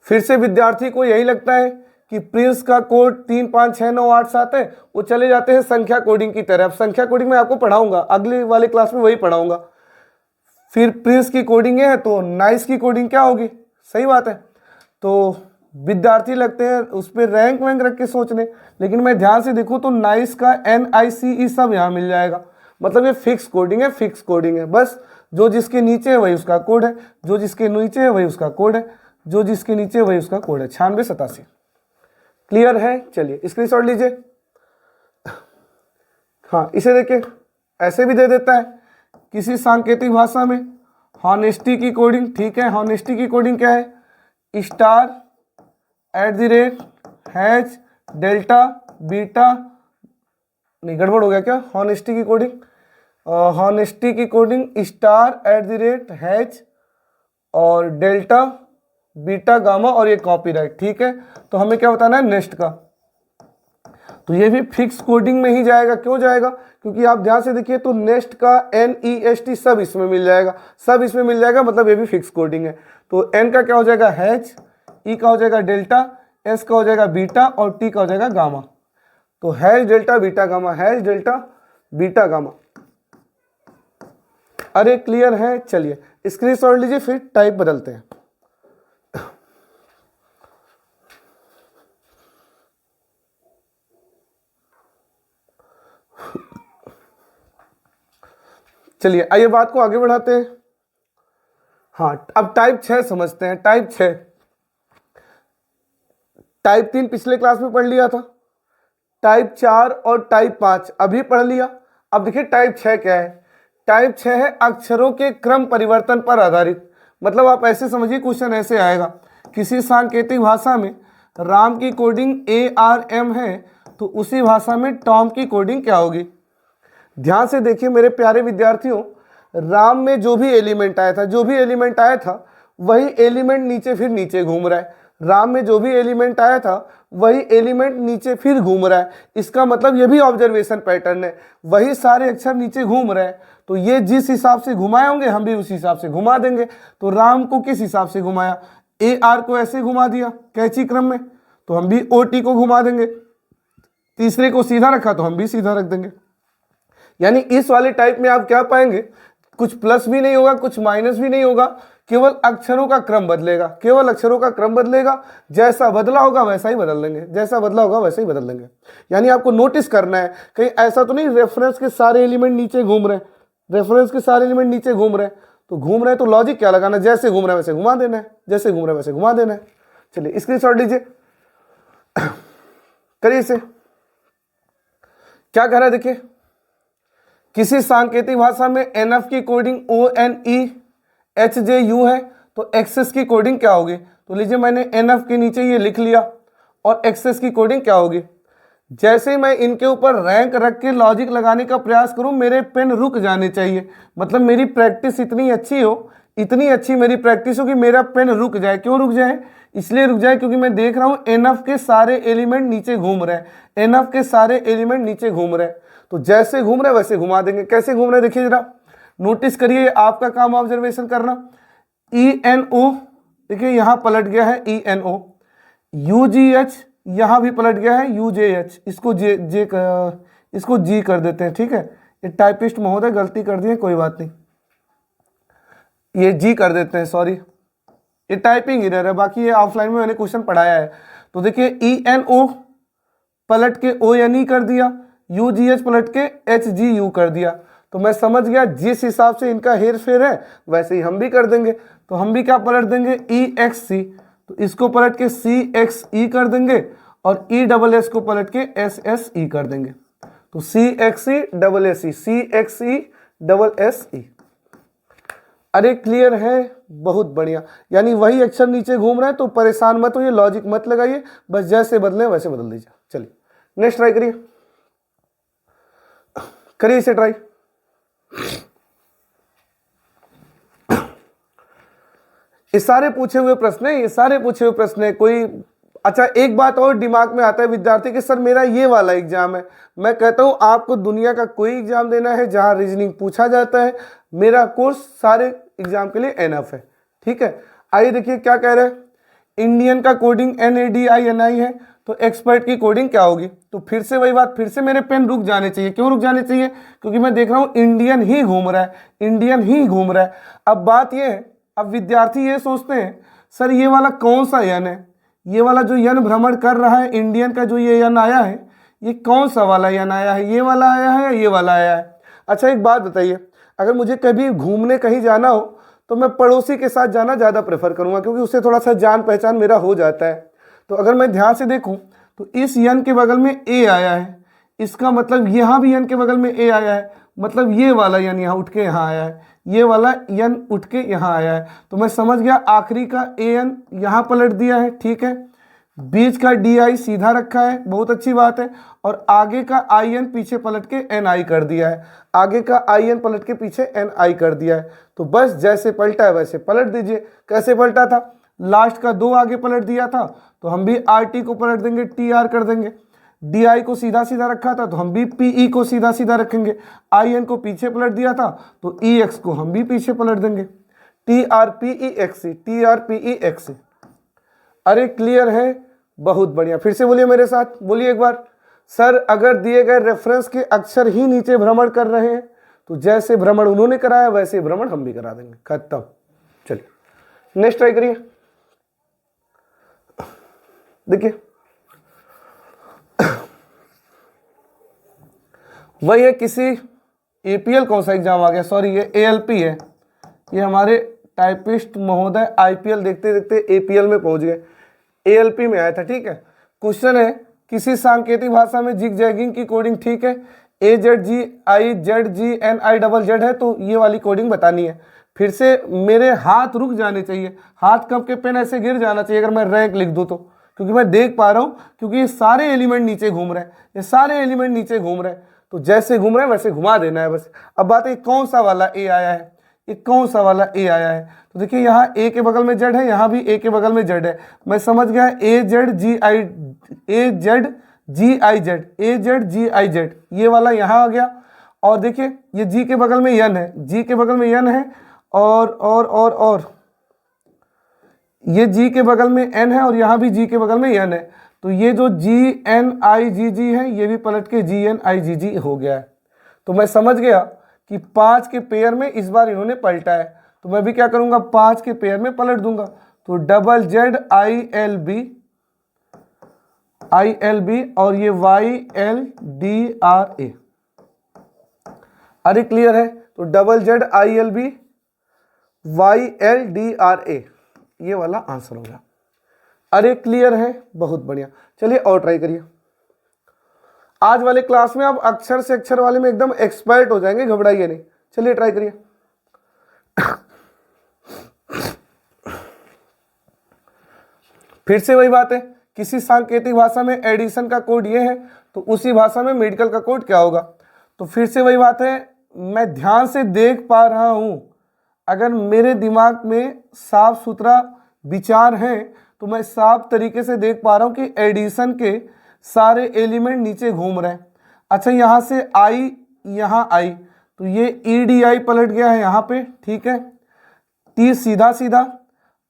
फिर से विद्यार्थी को यही लगता है कि प्रिंस का कोड 3 5 6 9 8 7 है, वो चले जाते हैं संख्या कोडिंग की तरफ। संख्या कोडिंग में आपको पढ़ाऊंगा, अगले वाले क्लास में वही पढ़ाऊंगा। फिर प्रिंस की कोडिंग है तो नाइस की कोडिंग क्या होगी, सही बात है। तो विद्यार्थी लगते हैं उस पर रैंक वैंक रख के सोचने, लेकिन मैं ध्यान से देखूँ तो नाइस का NICE सब यहाँ मिल जाएगा। मतलब ये फिक्स कोडिंग है, फिक्स कोडिंग है। बस जो जिसके नीचे है वही उसका कोड है, जो जिसके नीचे है वही उसका कोड है, जो जिसके नीचे वही उसका कोड है। 96 87। क्लियर है, चलिए स्क्रीनशॉट लीजिए। हाँ इसे देखिए, ऐसे भी दे देता है किसी सांकेतिक भाषा में हॉनेस्टी की कोडिंग, ठीक है। हॉनेस्टी की कोडिंग क्या है, *###, डेल्टा बीटा, नहीं गड़बड़ हो गया क्या, हॉनेस्टी की कोडिंग, हॉनेस्टी की कोडिंग *## और डेल्टा बीटा गामा और ये कॉपीराइट, ठीक है। तो हमें क्या बताना है, नेक्स्ट का। तो ये भी फिक्स कोडिंग में ही जाएगा। क्यों जाएगा, क्योंकि आप ध्यान से देखिए तो नेक्स्ट का NEST सब इसमें मिल जाएगा, सब इसमें मिल जाएगा, मतलब ये भी फिक्स कोडिंग है। तो N का क्या हो जाएगा हैच, E का हो जाएगा डेल्टा, S का हो जाएगा बीटा और T का हो जाएगा गामा। तो hatch delta beta gamma, hatch delta beta gamma. अरे क्लियर है, चलिए स्क्रीनशॉट लीजिए, फिर टाइप बदलते हैं। चलिए आइए बात को आगे बढ़ाते हैं। हाँ अब टाइप 6 समझते हैं। टाइप 6, टाइप 3 पिछले क्लास में पढ़ लिया था, टाइप 4 और टाइप 5 अभी पढ़ लिया। अब देखिए टाइप 6 क्या है। टाइप 6 है अक्षरों के क्रम परिवर्तन पर आधारित। मतलब आप ऐसे समझिए, क्वेश्चन ऐसे आएगा, किसी सांकेतिक भाषा में राम की कोडिंग ARM है तो उसी भाषा में टॉम की कोडिंग क्या होगी। ध्यान से देखिए मेरे प्यारे विद्यार्थियों, राम में जो भी एलिमेंट आया था वही एलिमेंट नीचे फिर नीचे घूम रहा है। राम में जो भी एलिमेंट आया था वही एलिमेंट नीचे फिर घूम रहा है। इसका मतलब ये भी ऑब्जर्वेशन पैटर्न है, वही सारे अक्षर नीचे घूम रहे हैं। तो ये जिस हिसाब से घुमाए होंगे हम भी उसी हिसाब से घुमा देंगे। तो राम को किस हिसाब से घुमाया, AR को ऐसे घुमा दिया कैची क्रम में, तो हम भी OT को घुमा देंगे। तीसरे को सीधा रखा तो हम भी सीधा रख देंगे। यानी इस वाले टाइप में आप क्या पाएंगे, कुछ प्लस भी नहीं होगा, कुछ माइनस भी नहीं होगा, केवल अक्षरों का क्रम बदलेगा, केवल अक्षरों का क्रम बदलेगा। जैसा बदला होगा वैसा ही बदल देंगे, जैसा बदला होगा वैसा ही बदल देंगे। यानी आपको नोटिस करना है, कहीं ऐसा तो नहीं रेफरेंस के सारे एलिमेंट नीचे घूम रहे हैं, रेफरेंस के सारे एलिमेंट नीचे घूम रहे हैं, तो घूम रहे हैं तो लॉजिक क्या लगाना, जैसे घूम रहा है वैसे घुमा देना है, जैसे घूम रहा है वैसे घुमा देना है। चलिए स्क्रीनशॉट लीजिए, करिए इसे। क्या कह रहा है देखिए, किसी सांकेतिक भाषा में NF की कोडिंग ONEHJU है तो एक्सेस की कोडिंग क्या होगी। तो लीजिए मैंने NF के नीचे ये लिख लिया और एक्सेस की कोडिंग क्या होगी। जैसे ही मैं इनके ऊपर रैंक रख के लॉजिक लगाने का प्रयास करूं, मेरे पेन रुक जाने चाहिए। मतलब मेरी प्रैक्टिस इतनी अच्छी हो, इतनी अच्छी मेरी प्रैक्टिस हो कि मेरा पेन रुक जाए। क्यों रुक जाए? इसलिए रुक जाए क्योंकि मैं देख रहा हूं एनएफ के सारे एलिमेंट नीचे घूम रहे हैं, एनएफ के सारे एलिमेंट नीचे घूम रहे हैं। तो जैसे घूम रहे वैसे घुमा देंगे। कैसे घूम रहे देखिए जरा, नोटिस करिए, आपका काम ऑब्जर्वेशन करना। ENO देखिए यहाँ पलट गया है ENO, UGH यहाँ भी पलट गया है UJH, इसको इसको G कर देते हैं, ठीक है। ये टाइपिस्ट महोदय गलती कर दिए, कोई बात नहीं, ये G कर देते हैं, सॉरी, ये टाइपिंग एरर है, बाकी ये ऑफलाइन में मैंने क्वेश्चन पढ़ाया है। तो देखिए ENO पलट के ONE कर दिया, UGH पलट के HGU कर दिया। तो मैं समझ गया जिस हिसाब से इनका हेर फेर है वैसे ही हम भी कर देंगे। तो हम भी क्या पलट देंगे EXC, तो इसको पलट के CXE कर देंगे और ESS को पलट के SSE कर देंगे। तो CXE SSE, CXE SSE। अरे क्लियर है, बहुत बढ़िया। यानी वही अक्षर नीचे घूम रहा है, तो परेशान मत होइए, लॉजिक मत लगाइए, बस जैसे बदले वैसे बदल दीजिए। चलिए नेक्स्ट ट्राई करिए, करिए इसे ट्राई। ये सारे पूछे हुए प्रश्न है, ये सारे पूछे हुए प्रश्न है। कोई अच्छा, एक बात और दिमाग में आता है विद्यार्थी कि सर मेरा ये वाला एग्जाम है। मैं कहता हूं आपको दुनिया का कोई एग्जाम देना है जहां रीजनिंग पूछा जाता है, मेरा कोर्स सारे एग्जाम के लिए एनफ है, ठीक है। आइए देखिए क्या कह रहे हैं। इंडियन का कोडिंग NADINI है, तो एक्सपर्ट की कोडिंग क्या होगी? तो फिर से वही बात, फिर से मेरे पेन रुक जाने चाहिए। क्यों रुक जाने चाहिए? क्योंकि मैं देख रहा हूं इंडियन ही घूम रहा है, इंडियन ही घूम रहा है। अब बात यह है, अब विद्यार्थी ये सोचते हैं सर ये वाला कौन सा यन है, ये वाला जो यन भ्रमण कर रहा है इंडियन का, जो ये यन आया है, ये कौन सा वाला यन आया है? ये वाला आया है या ये वाला आया है? अच्छा एक बात बताइए, अगर मुझे कभी घूमने कहीं जाना हो तो मैं पड़ोसी के साथ जाना ज़्यादा प्रेफर करूंगा, क्योंकि उससे थोड़ा सा जान पहचान मेरा हो जाता है। तो अगर मैं ध्यान से देखूं तो इस यन के बगल में ए आया है, इसका मतलब यहाँ भी यन के बगल में ए आया है, मतलब ये वाला यन यहाँ उठ के यहाँ आया है, ये वाला यन उठ के यहाँ आया है। तो मैं समझ गया आखिरी का AN यहाँ पलट दिया है, ठीक है। बीच का DI सीधा रखा है, बहुत अच्छी बात है। और आगे का IN पीछे पलट के NI कर दिया है, आगे का IN पलट के पीछे NI कर दिया है। तो बस जैसे पलटा है वैसे पलट दीजिए। कैसे पलटा था? लास्ट का 2 आगे पलट दिया था, तो हम भी RT को पलट देंगे, TR कर देंगे। DI को सीधा सीधा रखा था तो हम भी PE को सीधा सीधा रखेंगे। IN को पीछे पलट दिया था तो EX को हम भी पीछे पलट देंगे। TRPEXE, TRPEXE। अरे क्लियर है, बहुत बढ़िया। फिर से बोलिए मेरे साथ, बोलिए एक बार। सर अगर दिए गए रेफरेंस के अक्षर ही नीचे भ्रमण कर रहे हैं तो जैसे भ्रमण उन्होंने कराया वैसे भ्रमण हम भी करा देंगे, खत्म। चलिए नेक्स्ट ट्राई करिए। देखिए वही है, किसी APL कौन सा एग्जाम आ गया, सॉरी ये ALP है। ये हमारे टाइपिस्ट महोदय IPL देखते देखते APL में पहुंच गए, ALP में आया था, ठीक है। क्वेश्चन है किसी सांकेतिक भाषा में जिग जैगिंग की कोडिंग, ठीक है। AZGIZGNI है, तो ये वाली कोडिंग बतानी है। फिर से मेरे हाथ रुक जाने चाहिए, हाथ कब के पेन ऐसे गिर जाना चाहिए अगर मैं रैंक लिख दूँ तो, क्योंकि मैं देख पा रहा हूँ, क्योंकि ये सारे एलिमेंट नीचे घूम रहे हैं, ये सारे एलिमेंट नीचे घूम रहे हैं। तो जैसे घूम रहे हैं वैसे घुमा देना है बस। अब बात है कौन सा वाला A आया है, ये कौन सा वाला A आया है? तो देखिए यहाँ A के बगल में Z है, यहाँ भी A के बगल में Z है। मैं समझ गया AZGIZ, ये वाला यहाँ आ गया। और देखिए ये G के बगल में N है, G के बगल में N है, और ये G के बगल में N है और यहाँ भी G के बगल में N है। तो ये जो GNIGG है ये भी पलट के GNIGG हो गया है। तो मैं समझ गया कि 5 के पेयर में इस बार इन्होंने पलटा है, तो मैं भी क्या करूंगा 5 के पेयर में पलट दूंगा। तो ZZILB और ये YLDRA। अरे क्लियर है? तो ZZILB YLDRA ये वाला आंसर होगा। अरे क्लियर है, बहुत बढ़िया। चलिए और ट्राई करिए। आज वाले क्लास में आप अक्षर से अक्षर वाले में एकदम एक्सपर्ट हो जाएंगे, घबराइए नहीं। चलिए ट्राई करिए। फिर से वही बात है किसी सांकेतिक भाषा में एडिशन का कोड ये है, तो उसी भाषा में मेडिकल का कोड क्या होगा। तो फिर से वही बात है, मैं ध्यान से देख पा रहा हूँ, अगर मेरे दिमाग में साफ सुथरा विचार है तो मैं साफ तरीके से देख पा रहा हूँ कि एडिशन के सारे एलिमेंट नीचे घूम रहे हैं। अच्छा, यहाँ से आई यहाँ आई, तो ये EDI पलट गया है यहाँ पे, ठीक है। T सीधा सीधा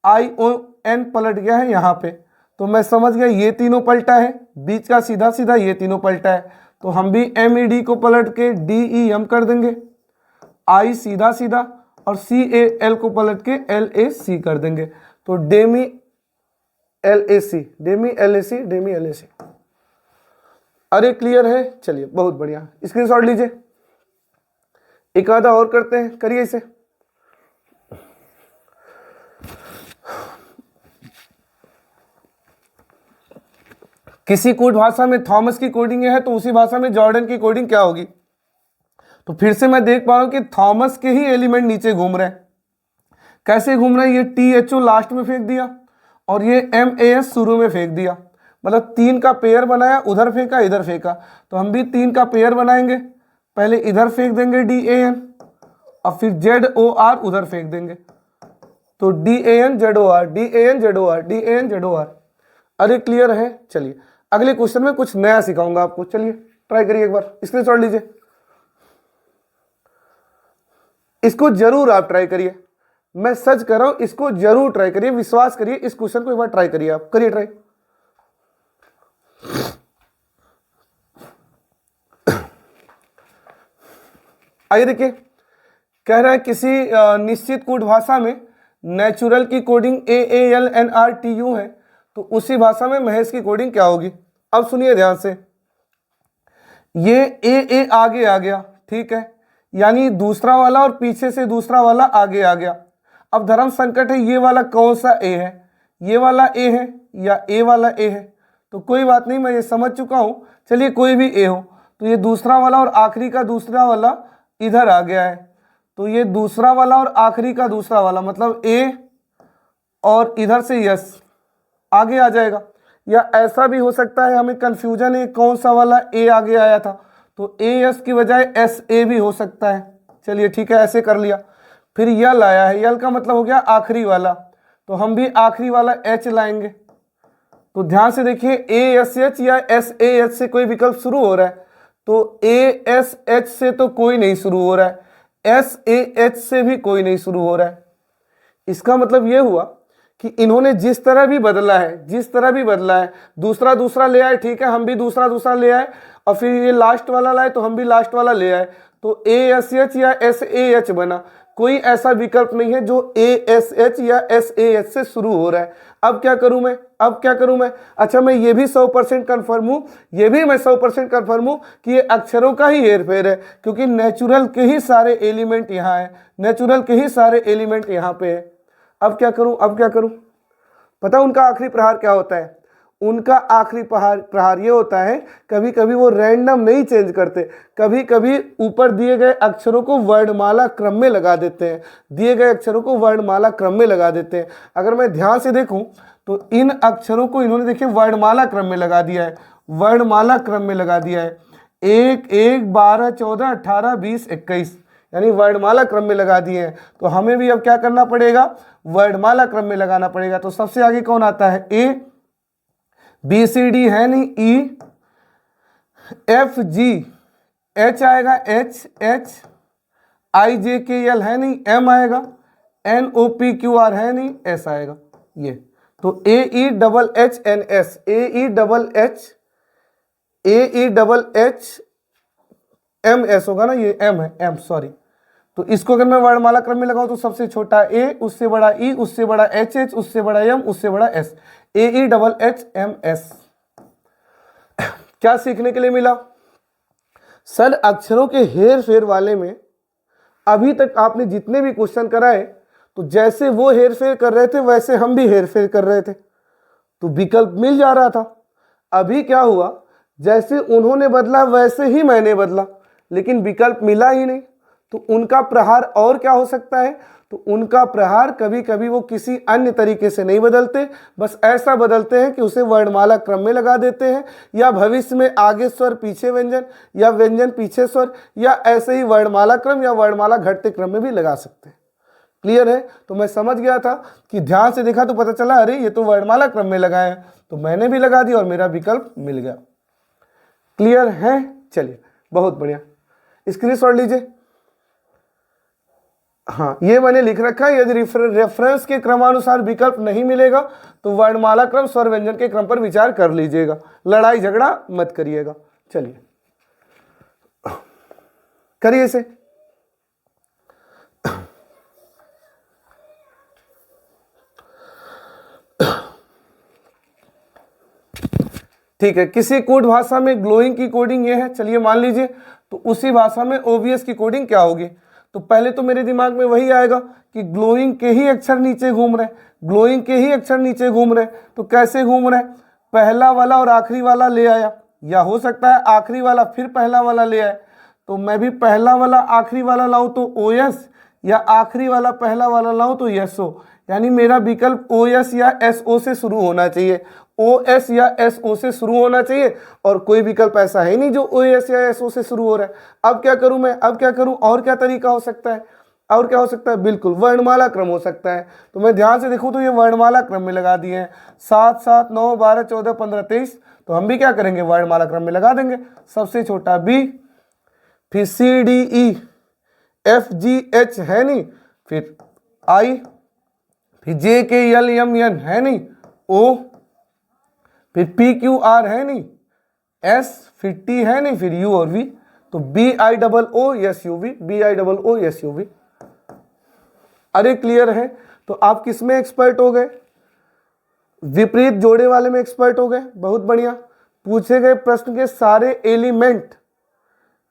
ION पलट गया है यहाँ पे, तो मैं समझ गया ये तीनों पलटा है, बीच का सीधा सीधा ये तीनों पलटा है, तो हम भी MED को पलट के DEM कर देंगे, I सीधा सीधा और CAL को पलट के LAC कर देंगे, तो डेमी LAC। अरे क्लियर है, चलिए बहुत बढ़िया, स्क्रीनशॉट लीजिए। एक आधा और करते हैं, करिए इसे। किसी कोड भाषा में थॉमस की कोडिंग है तो उसी भाषा में जॉर्डन की कोडिंग क्या होगी। तो फिर से मैं देख पा रहा हूं कि थॉमस के ही एलिमेंट नीचे घूम रहे हैं। कैसे घूम रहे हैं, ये THO लास्ट में फेंक दिया और ये MAS शुरू में फेंक दिया, मतलब 3 का पेयर बनाया, उधर फेंका इधर फेंका। तो हम भी 3 का पेयर बनाएंगे, पहले इधर फेंक देंगे DAN और फिर ZOR उधर फेंक देंगे, तो DAN ZOR। अरे क्लियर है, चलिए अगले क्वेश्चन में कुछ नया सिखाऊंगा आपको, चलिए ट्राई करिए एक बार, स्क्रीनशॉट लीजिए। इसको जरूर आप ट्राई करिए, मैं सच कर रहा हूं, इसको जरूर ट्राई करिए, विश्वास करिए, इस क्वेश्चन को एक बार ट्राई करिए, आप करिए ट्राई। आइए देखिए, कह रहा है किसी निश्चित कोड भाषा में नेचुरल की कोडिंग AALNRTU है, तो उसी भाषा में महेश की कोडिंग क्या होगी। अब सुनिए ध्यान से, ये AA आगे आ गया, ठीक है, यानी दूसरा वाला और पीछे से दूसरा वाला आगे आ गया। अब धर्म संकट है, ये वाला कौन सा A है, ये वाला A है या A वाला A है। तो कोई बात नहीं, मैं ये समझ चुका हूं, चलिए कोई भी A हो, तो ये दूसरा वाला और आखिरी का दूसरा वाला इधर आ गया है, तो ये दूसरा वाला और आखिरी का दूसरा वाला मतलब A और इधर से यस आगे आ जाएगा। या ऐसा भी हो सकता है, हमें कंफ्यूजन है कौन सा वाला A आगे आया था, तो AS की बजाय SA भी हो सकता है। चलिए ठीक है, ऐसे कर लिया। फिर यल आया है, यल का मतलब हो गया आखिरी वाला, तो हम भी आखिरी वाला H लाएंगे। तो ध्यान से देखिए, ASH या SAH से कोई विकल्प शुरू हो रहा है, तो ASH से तो कोई नहीं शुरू हो रहा है, SAH से भी कोई नहीं शुरू हो रहा है। इसका मतलब यह हुआ कि इन्होंने जिस तरह भी बदला है, दूसरा दूसरा ले आए, ठीक है, हम भी दूसरा दूसरा ले आए, और फिर ये लास्ट वाला लाए तो हम भी लास्ट वाला ले आए, तो ASH या SAH बना। कोई ऐसा विकल्प नहीं है जो ASH या SAH से शुरू हो रहा है। अब क्या करूं मैं, अच्छा मैं ये भी 100% कन्फर्म हूं, कि ये अक्षरों का ही हेरफेर है, क्योंकि नेचुरल के ही सारे एलिमेंट यहाँ है, यहाँ पे है। अब क्या करूं, पता उनका आखिरी प्रहार क्या होता है, उनका आखिरी प्रहार ये होता है, कभी कभी वो रैंडम नहीं चेंज करते, कभी कभी ऊपर दिए गए अक्षरों को वर्णमाला क्रम में लगा देते हैं, अगर मैं ध्यान से देखूं तो इन अक्षरों को इन्होंने देखिए वर्णमाला क्रम में लगा दिया है, 1 1 12 14 18 20 21, यानी वर्णमाला क्रम में लगा दिए हैं। तो हमें भी अब क्या करना पड़ेगा, वर्णमाला क्रम में लगाना पड़ेगा। तो सबसे आगे कौन आता है, A, B C D है नहीं, E, F G, H आएगा, H, I J K L है नहीं, M आएगा, N O P Q R है नहीं, S आएगा। ये तो AEHHNS, AEHHMS होगा ना, ये M है, M सॉरी। तो इसको अगर मैं वर्णमाला क्रम में लगाऊं तो सबसे छोटा A, उससे बड़ा E, उससे बड़ा HH, उससे बड़ा M, उससे बड़ा S, AEHHMS। क्या सीखने के लिए मिला सर, अक्षरों के हेर फेर वाले में अभी तक आपने जितने भी क्वेश्चन कराए, तो जैसे वो हेर फेर कर रहे थे वैसे हम भी हेर फेर कर रहे थे, तो विकल्प मिल जा रहा था। अभी क्या हुआ, जैसे उन्होंने बदला वैसे ही मैंने बदला, लेकिन विकल्प मिला ही नहीं। तो उनका प्रहार और क्या हो सकता है, तो उनका प्रहार कभी कभी वो किसी अन्य तरीके से नहीं बदलते, बस ऐसा बदलते हैं कि उसे वर्णमाला क्रम में लगा देते हैं, या भविष्य में आगे स्वर पीछे व्यंजन, या व्यंजन पीछे स्वर, या ऐसे ही वर्णमाला क्रम या वर्णमाला घटते क्रम में भी लगा सकते हैं। क्लियर है? तो मैं समझ गया था कि ध्यान से देखा तो पता चला अरे ये तो वर्णमाला क्रम में लगाए हैं, तो मैंने भी लगा दिया और मेरा विकल्प मिल गया। क्लियर है? चलिए बहुत बढ़िया, स्क्रीनशॉट लीजिए। हाँ, ये मैंने लिख रखा है, यदि रेफरेंस के क्रमानुसार विकल्प नहीं मिलेगा तो वर्णमाला क्रम स्वर व्यंजन के क्रम पर विचार कर लीजिएगा, लड़ाई झगड़ा मत करिएगा। चलिए करिए इसे। ठीक है, किसी कोड भाषा में ग्लोइंग की कोडिंग ये है, चलिए मान लीजिए, तो उसी भाषा में ओवीएस की कोडिंग क्या होगी। तो पहले तो मेरे दिमाग में वही आएगा कि ग्लोइंग के ही अक्षर नीचे घूम रहे, ग्लोइंग के ही अक्षर नीचे घूम रहे, तो कैसे घूम रहे, पहला वाला और आखिरी वाला ले आया, या हो सकता है आखिरी वाला फिर पहला वाला ले आए, तो मैं भी पहला वाला आखिरी वाला लाऊं तो ओएस, या आखिरी वाला पहला वाला लाऊं तो एसओ, यानी मेरा विकल्प ओएस या एसओ से शुरू होना चाहिए, ओएस या एसओ से शुरू होना चाहिए, और कोई विकल्प ऐसा है नहीं जो ओएस या एसओ से शुरू हो रहा है। अब क्या करूं मैं, अब क्या करूं, और क्या तरीका हो सकता है, और क्या हो सकता है, बिल्कुल वर्णमाला क्रम हो सकता है। तो मैं ध्यान से देखूं तो ये वर्णमाला क्रम में लगा दिए हैं, 7 7 9 12 14 15 23, तो हम भी क्या करेंगे वर्णमाला क्रम में लगा देंगे। सबसे छोटा बी, फिर C D E F G H है नहीं, फिर आई, फिर जे के एल एम एन है नहीं, ओ, फिर पी क्यू आर है नहीं, एस, फिर टी है नहीं, फिर यू और वी, तो B I double O S U V, B I double O S U V. अरे क्लियर है? तो आप किस में एक्सपर्ट हो गए, विपरीत जोड़े वाले में एक्सपर्ट हो गए, बहुत बढ़िया। पूछे गए प्रश्न के सारे एलिमेंट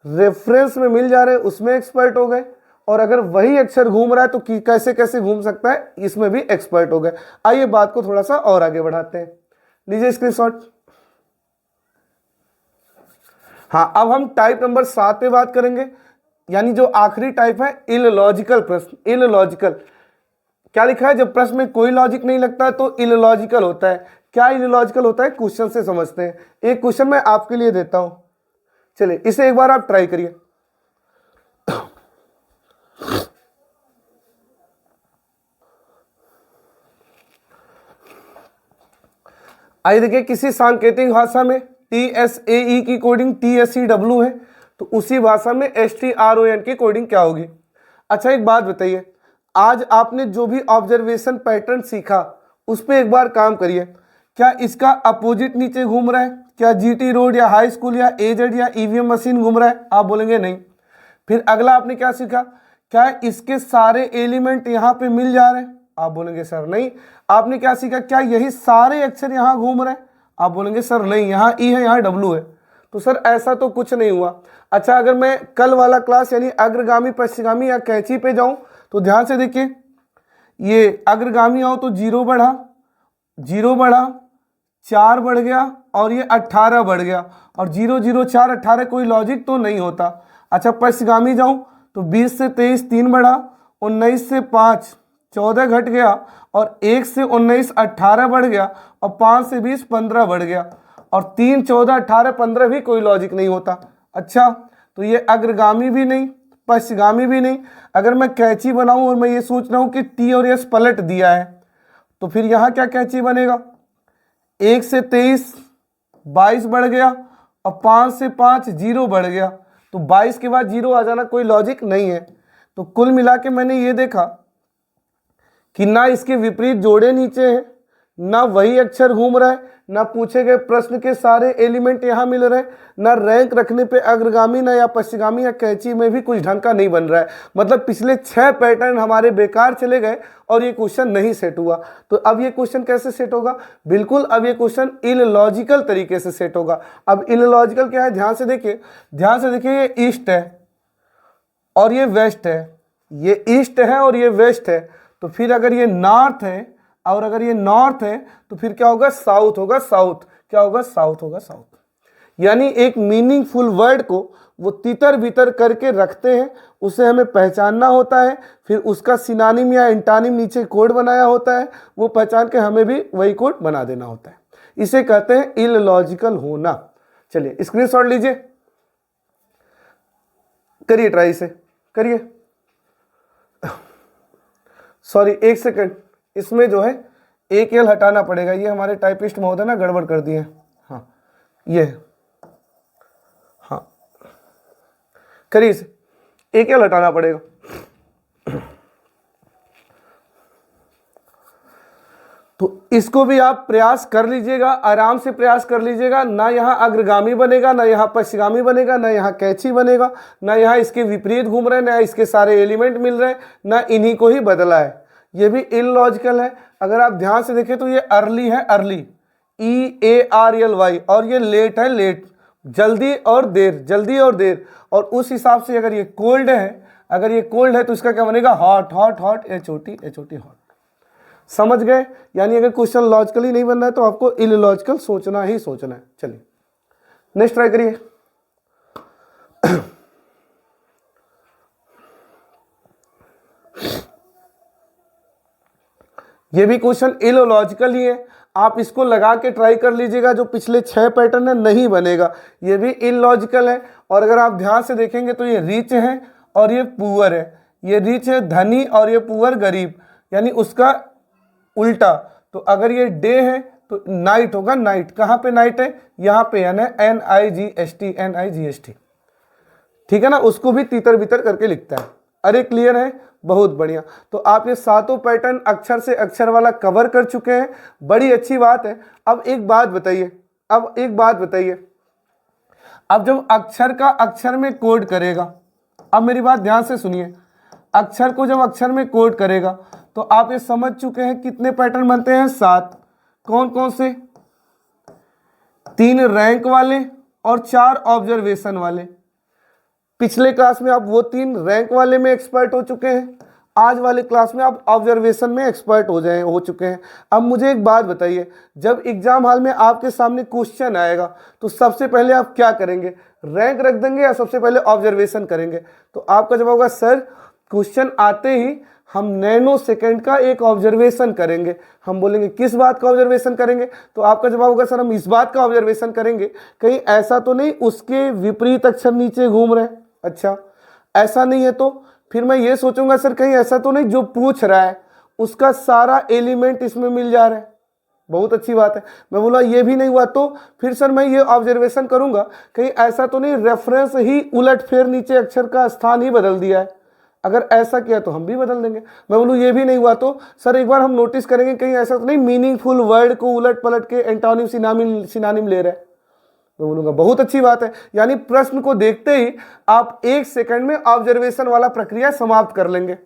रेफरेंस में मिल जा रहे हैं, उसमें एक्सपर्ट हो गए, और अगर वही अक्षर घूम रहा है तो कैसे कैसे घूम सकता है, इसमें भी एक्सपर्ट हो गए। आइए बात को थोड़ा सा और आगे बढ़ाते हैं, लीजिए स्क्रीनशॉट। हाँ, अब हम टाइप नंबर 7 पे बात करेंगे, यानी जो आखिरी टाइप है इललॉजिकल प्रश्न। इललॉजिकल क्या लिखा है, जब प्रश्न में कोई लॉजिक नहीं लगता है तो इललॉजिकल होता है। क्या इललॉजिकल होता है, क्वेश्चन से समझते हैं। एक क्वेश्चन मैं आपके लिए देता हूं, चलिए इसे एक बार आप ट्राई करिए। आइए देखिए, किसी सांकेतिक भाषा में TSAE की कोडिंग TSEW है, तो उसी भाषा में STRON की कोडिंग क्या होगी। अच्छा एक बात बताइए, आज आपने जो भी ऑब्जर्वेशन पैटर्न सीखा उस पर एक बार काम करिए। क्या इसका अपोजिट नीचे घूम रहा है, क्या GT रोड या हाई स्कूल या एजेड या EVM मशीन घूम रहा है, आप बोलेंगे नहीं। फिर अगला आपने क्या सीखा, क्या इसके सारे एलिमेंट यहाँ पे मिल जा रहे हैं, आप बोलेंगे सर नहीं। आपने क्या सीखा, क्या यही सारे अक्षर यहाँ घूम रहे हैं, आप बोलेंगे सर नहीं, यहाँ ई है यहाँ डब्लू है। तो सर ऐसा तो कुछ नहीं हुआ। अच्छा अगर मैं कल वाला क्लास यानी अग्रगामी पश्चिगामी या कैंची पे जाऊं तो ध्यान से देखिए, ये अग्रगामी आओ तो 0 बढ़ा, 0 बढ़ा, 4 बढ़ गया, और ये 18 बढ़ गया, और 0 0 4 18, कोई लॉजिक तो नहीं होता। अच्छा पश्चिगामी जाऊं तो 20 से 23 3 बढ़ा, 19 से 5 14 घट गया, और 1 से 19 18 बढ़ गया, और 5 से 20 15 बढ़ गया, और 3 14 18 15 भी कोई लॉजिक नहीं होता। अच्छा तो ये अग्रगामी भी नहीं, पश्चिगामी भी नहीं। अगर मैं कैंची बनाऊं और मैं ये सोच रहा हूं कि टी और एस पलट दिया है, तो फिर यहाँ क्या कैंची बनेगा, 1 से 23 22 बढ़ गया, और 5 से 5 0 बढ़ गया, तो 22 के बाद 0 आ जाना कोई लॉजिक नहीं है। तो कुल मिला के मैंने ये देखा कि ना इसके विपरीत जोड़े नीचे हैं, ना वही अक्षर घूम रहा है, ना पूछे गए प्रश्न के सारे एलिमेंट यहाँ मिल रहे हैं, ना रैंक रखने पे अग्रगामी ना या पश्चिगामी या कैंची में भी कुछ ढंग का नहीं बन रहा है। मतलब पिछले 6 पैटर्न हमारे बेकार चले गए और ये क्वेश्चन नहीं सेट हुआ। तो अब ये क्वेश्चन कैसे सेट होगा, बिल्कुल अब ये क्वेश्चन इललॉजिकल तरीके से सेट होगा। अब इललॉजिकल क्या है, ध्यान से देखिए, ध्यान से देखिए, ये ईस्ट है और ये वेस्ट है, ये ईस्ट है और ये वेस्ट है, तो फिर अगर ये नॉर्थ है और अगर ये नॉर्थ है तो फिर क्या होगा, साउथ होगा, साउथ क्या होगा, साउथ होगा, साउथ। यानी एक मीनिंगफुल वर्ड को वो तितर बितर करके रखते हैं, उसे हमें पहचानना होता है, फिर उसका सिनानिम या एंटानिम नीचे कोड बनाया होता है, वो पहचान के हमें भी वही कोड बना देना होता है। इसे कहते हैं इलॉजिकल होना। चलिए स्क्रीनशॉट लीजिए, करिए ट्राई, इसे करिए। सॉरी एक सेकंड, इसमें जो है एक एल हटाना पड़ेगा, ये हमारे टाइपिस्ट महोदय ना गड़बड़ कर दिए। हाँ ये, हाँ करिए, इसे एक एल हटाना पड़ेगा। तो इसको भी आप प्रयास कर लीजिएगा, आराम से प्रयास कर लीजिएगा। ना यहाँ अग्रगामी बनेगा, ना यहाँ पश्चिगामी बनेगा, ना यहाँ कैची बनेगा, ना यहाँ इसके विपरीत घूम रहे हैं, ना इसके सारे एलिमेंट मिल रहे हैं, ना इन्हीं को ही बदला है। ये भी इलॉजिकल है। अगर आप ध्यान से देखें तो ये अर्ली है, अर्ली EARLY, और ये लेट है, लेट, जल्दी और देर, जल्दी और देर। और उस हिसाब से अगर ये कोल्ड है, अगर ये कोल्ड है तो इसका क्या बनेगा, hot, hot, hot, HOT, HOT, hot. समझ गए? यानी अगर क्वेश्चन लॉजिकली नहीं बनना है तो आपको इलॉजिकल सोचना ही सोचना है। चलिए नेक्स्ट ट्राई करिए। ये भी क्वेश्चन इलॉजिकल ही है, आप इसको लगा के ट्राई कर लीजिएगा, जो पिछले 6 पैटर्न है नहीं बनेगा। ये भी इलॉजिकल है। और अगर आप ध्यान से देखेंगे तो ये रिच है और ये पुअर है, ये रिच है धनी और ये पुअर गरीब, यानी उसका उल्टा। तो अगर ये डे है तो नाइट होगा, नाइट। कहाँ पे नाइट है, यहाँ पे, यानी NIGST, NIGST, ठीक है ना, उसको भी तीतर बितर करके लिखता है। अरे क्लियर है, बहुत बढ़िया। तो आप ये सातों पैटर्न अक्षर से अक्षर वाला कवर कर चुके हैं, बड़ी अच्छी बात है। अब एक बात बताइए, अब एक बात बताइए, अब जब अक्षर का अक्षर में कोड करेगा, अब मेरी बात ध्यान से सुनिए, अक्षर को जब अक्षर में कोड करेगा तो आप ये समझ चुके हैं कितने पैटर्न बनते हैं, 7। कौन कौन से, 3 रैंक वाले और 4 ऑब्जर्वेशन वाले। पिछले क्लास में आप वो 3 रैंक वाले में एक्सपर्ट हो चुके हैं, आज वाले क्लास में आप ऑब्जर्वेशन में एक्सपर्ट हो चुके हैं। अब मुझे एक बात बताइए, जब एग्जाम हॉल में आपके सामने क्वेश्चन आएगा तो सबसे पहले आप क्या करेंगे, रैंक रख देंगे या सबसे पहले ऑब्जर्वेशन करेंगे? तो आपका जवाब होगा सर क्वेश्चन आते ही हम नैनो सेकंड का एक ऑब्जर्वेशन करेंगे। हम बोलेंगे किस बात का ऑब्जर्वेशन करेंगे? तो आपका जवाब होगा सर हम इस बात का ऑब्जर्वेशन करेंगे, कहीं ऐसा तो नहीं उसके विपरीत अक्षर नीचे घूम रहे हैं। अच्छा ऐसा नहीं है तो फिर मैं ये सोचूंगा सर कहीं ऐसा तो नहीं जो पूछ रहा है उसका सारा एलिमेंट इसमें मिल जा रहा है। बहुत अच्छी बात है। मैं बोला ये भी नहीं हुआ तो फिर सर मैं ये ऑब्जर्वेशन करूंगा कहीं ऐसा तो नहीं रेफरेंस ही उलट फेर नीचे अक्षर का स्थान ही बदल दिया है। अगर ऐसा किया तो हम भी बदल देंगे। मैं बोलूँ ये भी नहीं हुआ तो सर एक बार हम नोटिस करेंगे कहीं ऐसा तो नहीं मीनिंगफुल वर्ड को उलट पलट के एंटोनिम सिनोनिम ले रहे हैं। मैं बोलूँगा बहुत अच्छी बात है। यानी प्रश्न को देखते ही आप 1 सेकंड में ऑब्जर्वेशन वाला प्रक्रिया समाप्त कर लेंगे।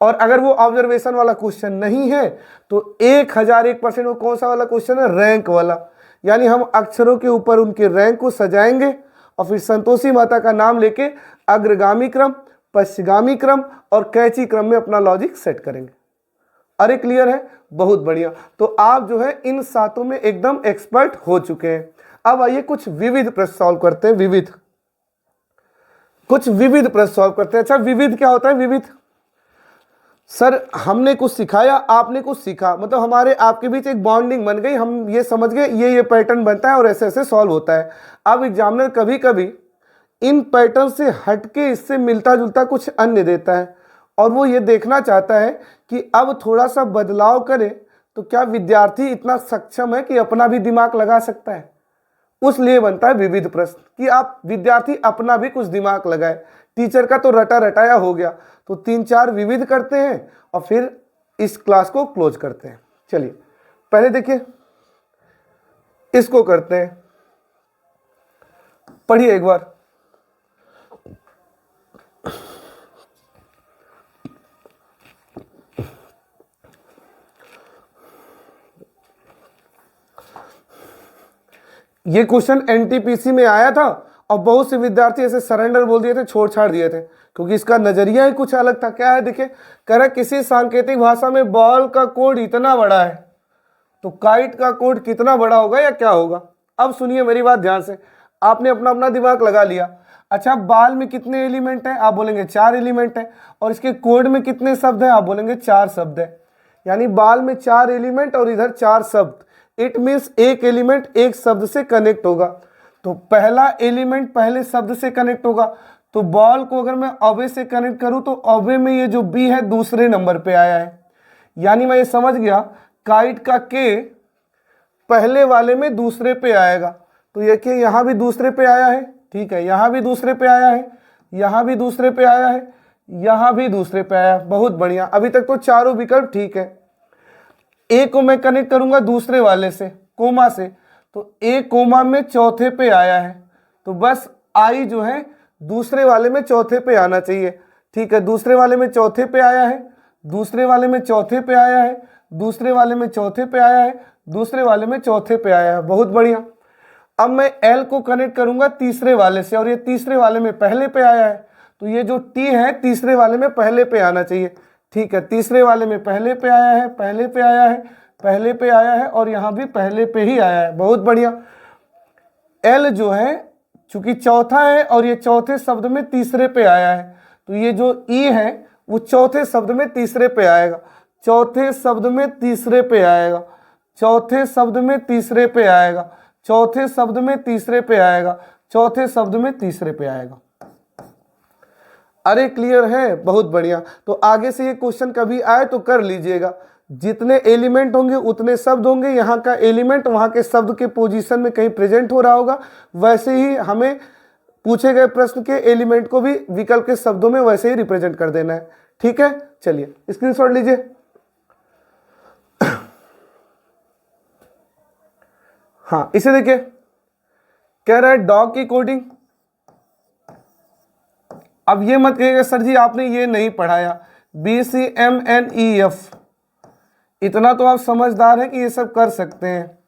और अगर वो ऑब्जर्वेशन वाला क्वेश्चन नहीं है तो 1001% वो कौन सा वाला क्वेश्चन है, रैंक वाला। यानी हम अक्षरों के ऊपर उनके रैंक को सजाएंगे और फिर संतोषी माता का नाम लेके अग्रगामी क्रम, पश्चिगामी क्रम और कैची क्रम में अपना लॉजिक सेट करेंगे। अरे क्लियर है, बहुत बढ़िया। तो आप जो है इन सातों में एकदम एक्सपर्ट हो चुके हैं। अब आइए कुछ विविध प्रश्न सॉल्व करते हैं। कुछ विविध प्रश्न सॉल्व करते हैं। अच्छा विविध क्या होता है? विविध सर हमने कुछ सिखाया, आपने कुछ सीखा, मतलब हमारे आपके बीच एक बॉन्डिंग बन गई। हम ये समझ गए ये पैटर्न बनता है और ऐसे ऐसे सॉल्व होता है। अब एग्जामिनर कभी कभी इन पैटर्न से हटके इससे मिलता जुलता कुछ अन्य देता है और वो ये देखना चाहता है कि अब थोड़ा सा बदलाव करे तो क्या विद्यार्थी इतना सक्षम है कि अपना भी दिमाग लगा सकता है। उस लिए बनता है विविध प्रश्न कि आप विद्यार्थी अपना भी कुछ दिमाग लगाए। टीचर का तो रटा रटाया हो गया, तो 3-4 विविध करते हैं और फिर इस क्लास को क्लोज करते हैं। चलिए पहले देखिए इसको करते हैं, पढ़िए एक बार। ये क्वेश्चन एनटीपीसी में आया था और बहुत से विद्यार्थी ऐसे सरेंडर बोल दिए थे, छोड़ छाड़ दिए थे, क्योंकि इसका नजरिया ही कुछ अलग था। क्या है देखिए, कह रहा किसी सांकेतिक भाषा में बॉल का कोड इतना बड़ा है तो काइट का कोड कितना बड़ा होगा या क्या होगा। अब सुनिए मेरी बात ध्यान से। आपने अपना अपना दिमाग लगा लिया। अच्छा, बाल में कितने एलिमेंट हैं? आप बोलेंगे 4 एलिमेंट हैं। और इसके कोड में कितने शब्द हैं? आप बोलेंगे 4 शब्द हैं। यानी बाल में 4 एलिमेंट और इधर 4 शब्द। इट मीन्स एक एलिमेंट एक शब्द से कनेक्ट होगा। तो पहला एलिमेंट पहले शब्द से कनेक्ट होगा। तो बॉल को अगर मैं अवे से कनेक्ट करूं तो अवे में ये जो बी है दूसरे नंबर पे आया है। यानी मैं ये समझ गया काइट का के पहले वाले में दूसरे पे आएगा। तो ये के यहाँ भी दूसरे पे आया है, ठीक है, यहाँ भी दूसरे पे आया है, यहाँ भी दूसरे पे आया है, यहाँ भी दूसरे पे आया है। बहुत बढ़िया, अभी तक तो चारों विकल्प ठीक है। ए को मैं कनेक्ट करूंगा दूसरे वाले से, कोमा से, तो ए कोमा में चौथे पे आया है। तो बस आई जो है दूसरे वाले में चौथे पे आना चाहिए, ठीक है। दूसरे वाले में चौथे पे आया है, दूसरे वाले में चौथे पे आया है, दूसरे वाले में चौथे पे आया है, दूसरे वाले में चौथे पे आया है। बहुत बढ़िया। अब मैं एल को कनेक्ट करूंगा तीसरे वाले से और ये तीसरे वाले में पहले पे आया है। तो ये जो टी है तीसरे वाले में पहले पे आना चाहिए, ठीक है। तीसरे वाले में पहले पे आया है, पहले पे आया है, पहले पे आया है और यहाँ भी पहले पे ही आया है। बहुत बढ़िया। एल जो है चूंकि चौथा है और ये चौथे शब्द में तीसरे पे आया है, तो ये जो ई है वो चौथे शब्द में तीसरे पे आएगा, चौथे शब्द में तीसरे पे आएगा, चौथे शब्द में तीसरे पे आएगा, चौथे शब्द में तीसरे पे आएगा, चौथे शब्द में तीसरे पे आएगा। अरे क्लियर है? बहुत बढ़िया। तो आगे से ये क्वेश्चन कभी आए तो कर लीजिएगा। जितने एलिमेंट होंगे उतने शब्द होंगे, यहाँ का एलिमेंट वहाँ के शब्द के पोजीशन में कहीं प्रेजेंट हो रहा होगा। वैसे ही हमें पूछे गए प्रश्न के एलिमेंट को भी विकल्प के शब्दों में वैसे ही रिप्रेजेंट कर देना है, ठीक है। चलिए स्क्रीनशॉट लीजिए। हाँ, इसे देखिए, कह रहा है डॉग की कोडिंग। अब ये मत कहिएगा सर जी आपने ये नहीं पढ़ाया, BCMNEF, इतना तो आप समझदार हैं कि ये सब कर सकते हैं।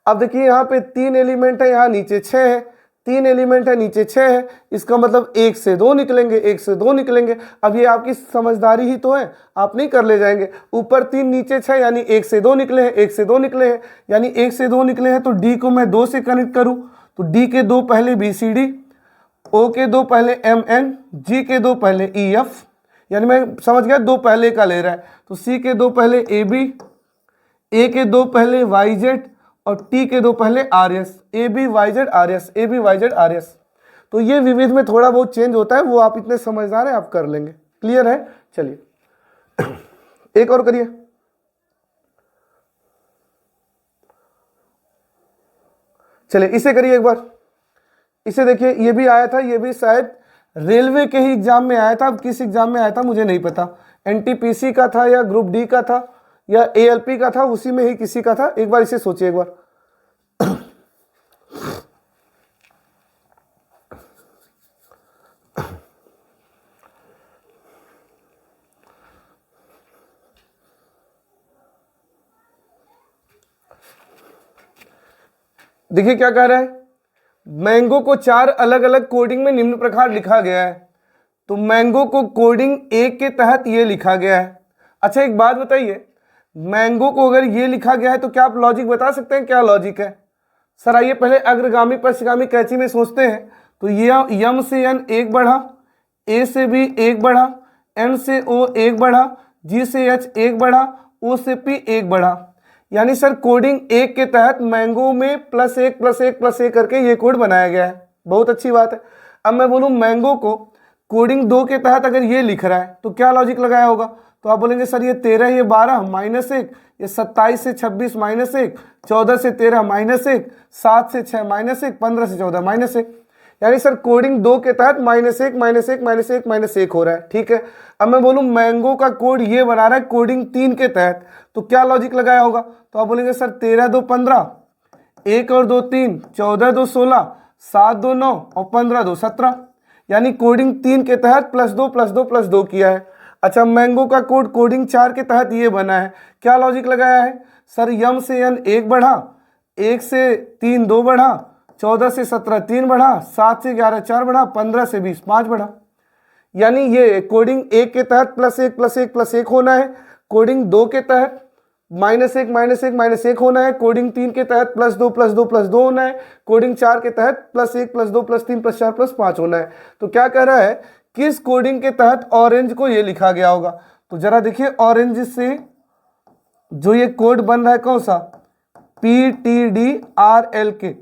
अब देखिए यहाँ पे 3 एलिमेंट है, यहाँ नीचे 6 है, 3 एलिमेंट है, नीचे 6 है, इसका मतलब 1 से 2 निकलेंगे, 1 से 2 निकलेंगे। अब ये आपकी समझदारी ही तो है, आप नहीं कर ले जाएंगे। ऊपर 3 नीचे 6 यानी 1 से 2 निकले हैं, 1 से 2 निकले हैं, यानी 1 से 2 निकले हैं। तो डी को मैं 2 से कनेक्ट करूँ तो डी के 2 पहले BCD, O के 2 पहले MN, G के 2 पहले EF, यानी मैं समझ गया 2 पहले का ले रहा है। तो C के 2 पहले AB, A के 2 पहले YZ और T के 2 पहले RS, ABYZ RS, ABYZ RS। तो ये विविध में थोड़ा बहुत चेंज होता है, वो आप इतने समझदार हैं, आप कर लेंगे। क्लियर है? चलिए एक और करिए। चलिए इसे करिए एक बार। इसे देखिए, ये भी आया था, ये भी शायद रेलवे के ही एग्जाम में आया था। अब किस एग्जाम में आया था मुझे नहीं पता, NTPC का था या ग्रुप डी का था या ALP का था, उसी में ही किसी का था। एक बार इसे सोचिए एक बार। देखिए क्या कह रहा है, मैंगो को 4 अलग अलग कोडिंग में निम्न प्रकार लिखा गया है। तो मैंगो को कोडिंग 1 के तहत ये लिखा गया है। अच्छा एक बात बताइए, मैंगो को अगर ये लिखा गया है तो क्या आप लॉजिक बता सकते हैं, क्या लॉजिक है? सर आइए पहले अग्रगामी पश्चगामी कैंची में सोचते हैं। तो ये यम से एन 1 बढ़ा, ए से बी 1 बढ़ा, एन से ओ 1 बढ़ा, जी से एच 1 बढ़ा, ओ से पी 1 बढ़ा। यानी सर कोडिंग 1 के तहत मैंगो में +1 +1 +1 करके ये कोड बनाया गया है। बहुत अच्छी बात है। अब मैं बोलूँ मैंगो को कोडिंग 2 के तहत अगर ये लिख रहा है तो क्या लॉजिक लगाया होगा? तो आप बोलेंगे सर ये 13 ये 12 -1, ये 27 से 26 -1, 14 से 13 -1, 7 से 6 -1, 15 से 14 -1। यानी सर कोडिंग 2 के तहत -1 -1 -1 -1 हो रहा है, ठीक है। अब मैं बोलूँ मैंगो का कोड ये बना रहा है कोडिंग 3 के तहत, तो क्या लॉजिक लगाया होगा? तो आप बोलेंगे सर 13 2 15, 1 और 2 3, 14 2 16, 7 2 9 और 15 2 17। यानी कोडिंग 3 के तहत +2 +2 +2 किया है। अच्छा मैंगो का कोड कोडिंग 4 के तहत ये बना है, क्या लॉजिक लगाया है? सर यम से एन 1 बढ़ा, 1 से 3 2 बढ़ा, 14 से 17 3 बढ़ा, 7 से 11 4 बढ़ा, 15 से 20 5 बढ़ा। यानी ये कोडिंग 1 के तहत +1 +1 +1 होना है, कोडिंग 2 के तहत -1 होना है, कोडिंग 3 के तहत +2 +2 +2 होना है, कोडिंग 4 के तहत +1 +2 +3 +4 +5 होना है। तो क्या कह रहा है, किस कोडिंग के तहत ऑरेंज को ये लिखा गया होगा। तो जरा देखिए ऑरेंज से जो ये कोड बन रहा है कौन सा, PTDRLK,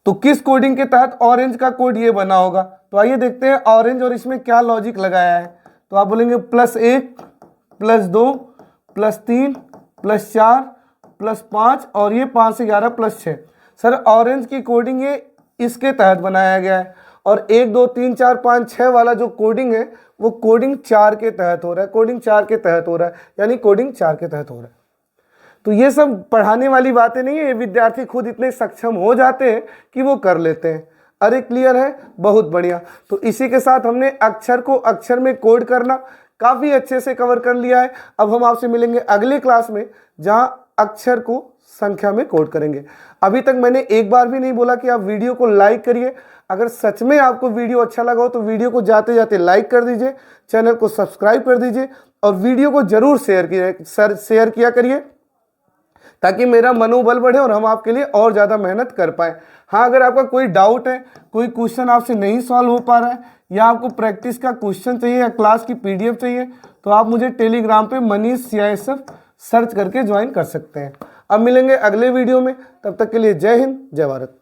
तो किस कोडिंग के तहत ऑरेंज का कोड ये बना होगा। तो आइए देखते हैं ऑरेंज और इसमें क्या लॉजिक लगाया है। तो आप बोलेंगे +1 +2 +3 +4 +5 और ये 5 से 11 +6। सर ऑरेंज की कोडिंग ये इसके तहत बनाया गया है, और 1 2 3 4 5 6 वाला जो कोडिंग है वो कोडिंग 4 के तहत हो रहा है, कोडिंग 4 के तहत हो रहा है, यानी कोडिंग 4 के तहत हो रहा है। तो ये सब पढ़ाने वाली बातें नहीं है, ये विद्यार्थी खुद इतने सक्षम हो जाते हैं कि वो कर लेते हैं। अरे क्लियर है, बहुत बढ़िया। तो इसी के साथ हमने अक्षर को अक्षर में कोड करना काफ़ी अच्छे से कवर कर लिया है। अब हम आपसे मिलेंगे अगले क्लास में, जहाँ अक्षर को संख्या में कोड करेंगे। अभी तक मैंने एक बार भी नहीं बोला कि आप वीडियो को लाइक करिए। अगर सच में आपको वीडियो अच्छा लगा हो तो वीडियो को जाते जाते लाइक कर दीजिए, चैनल को सब्सक्राइब कर दीजिए और वीडियो को जरूर शेयर किया करिए, ताकि मेरा मनोबल बढ़े और हम आपके लिए और ज़्यादा मेहनत कर पाएँ। हाँ, अगर आपका कोई डाउट है, कोई क्वेश्चन आपसे नहीं सॉल्व हो पा रहा है, या आपको प्रैक्टिस का क्वेश्चन चाहिए या क्लास की PDF चाहिए, तो आप मुझे टेलीग्राम पे मनीष CISF सर्च करके ज्वाइन कर सकते हैं। अब मिलेंगे अगले वीडियो में, तब तक के लिए जय हिंद, जय भारत।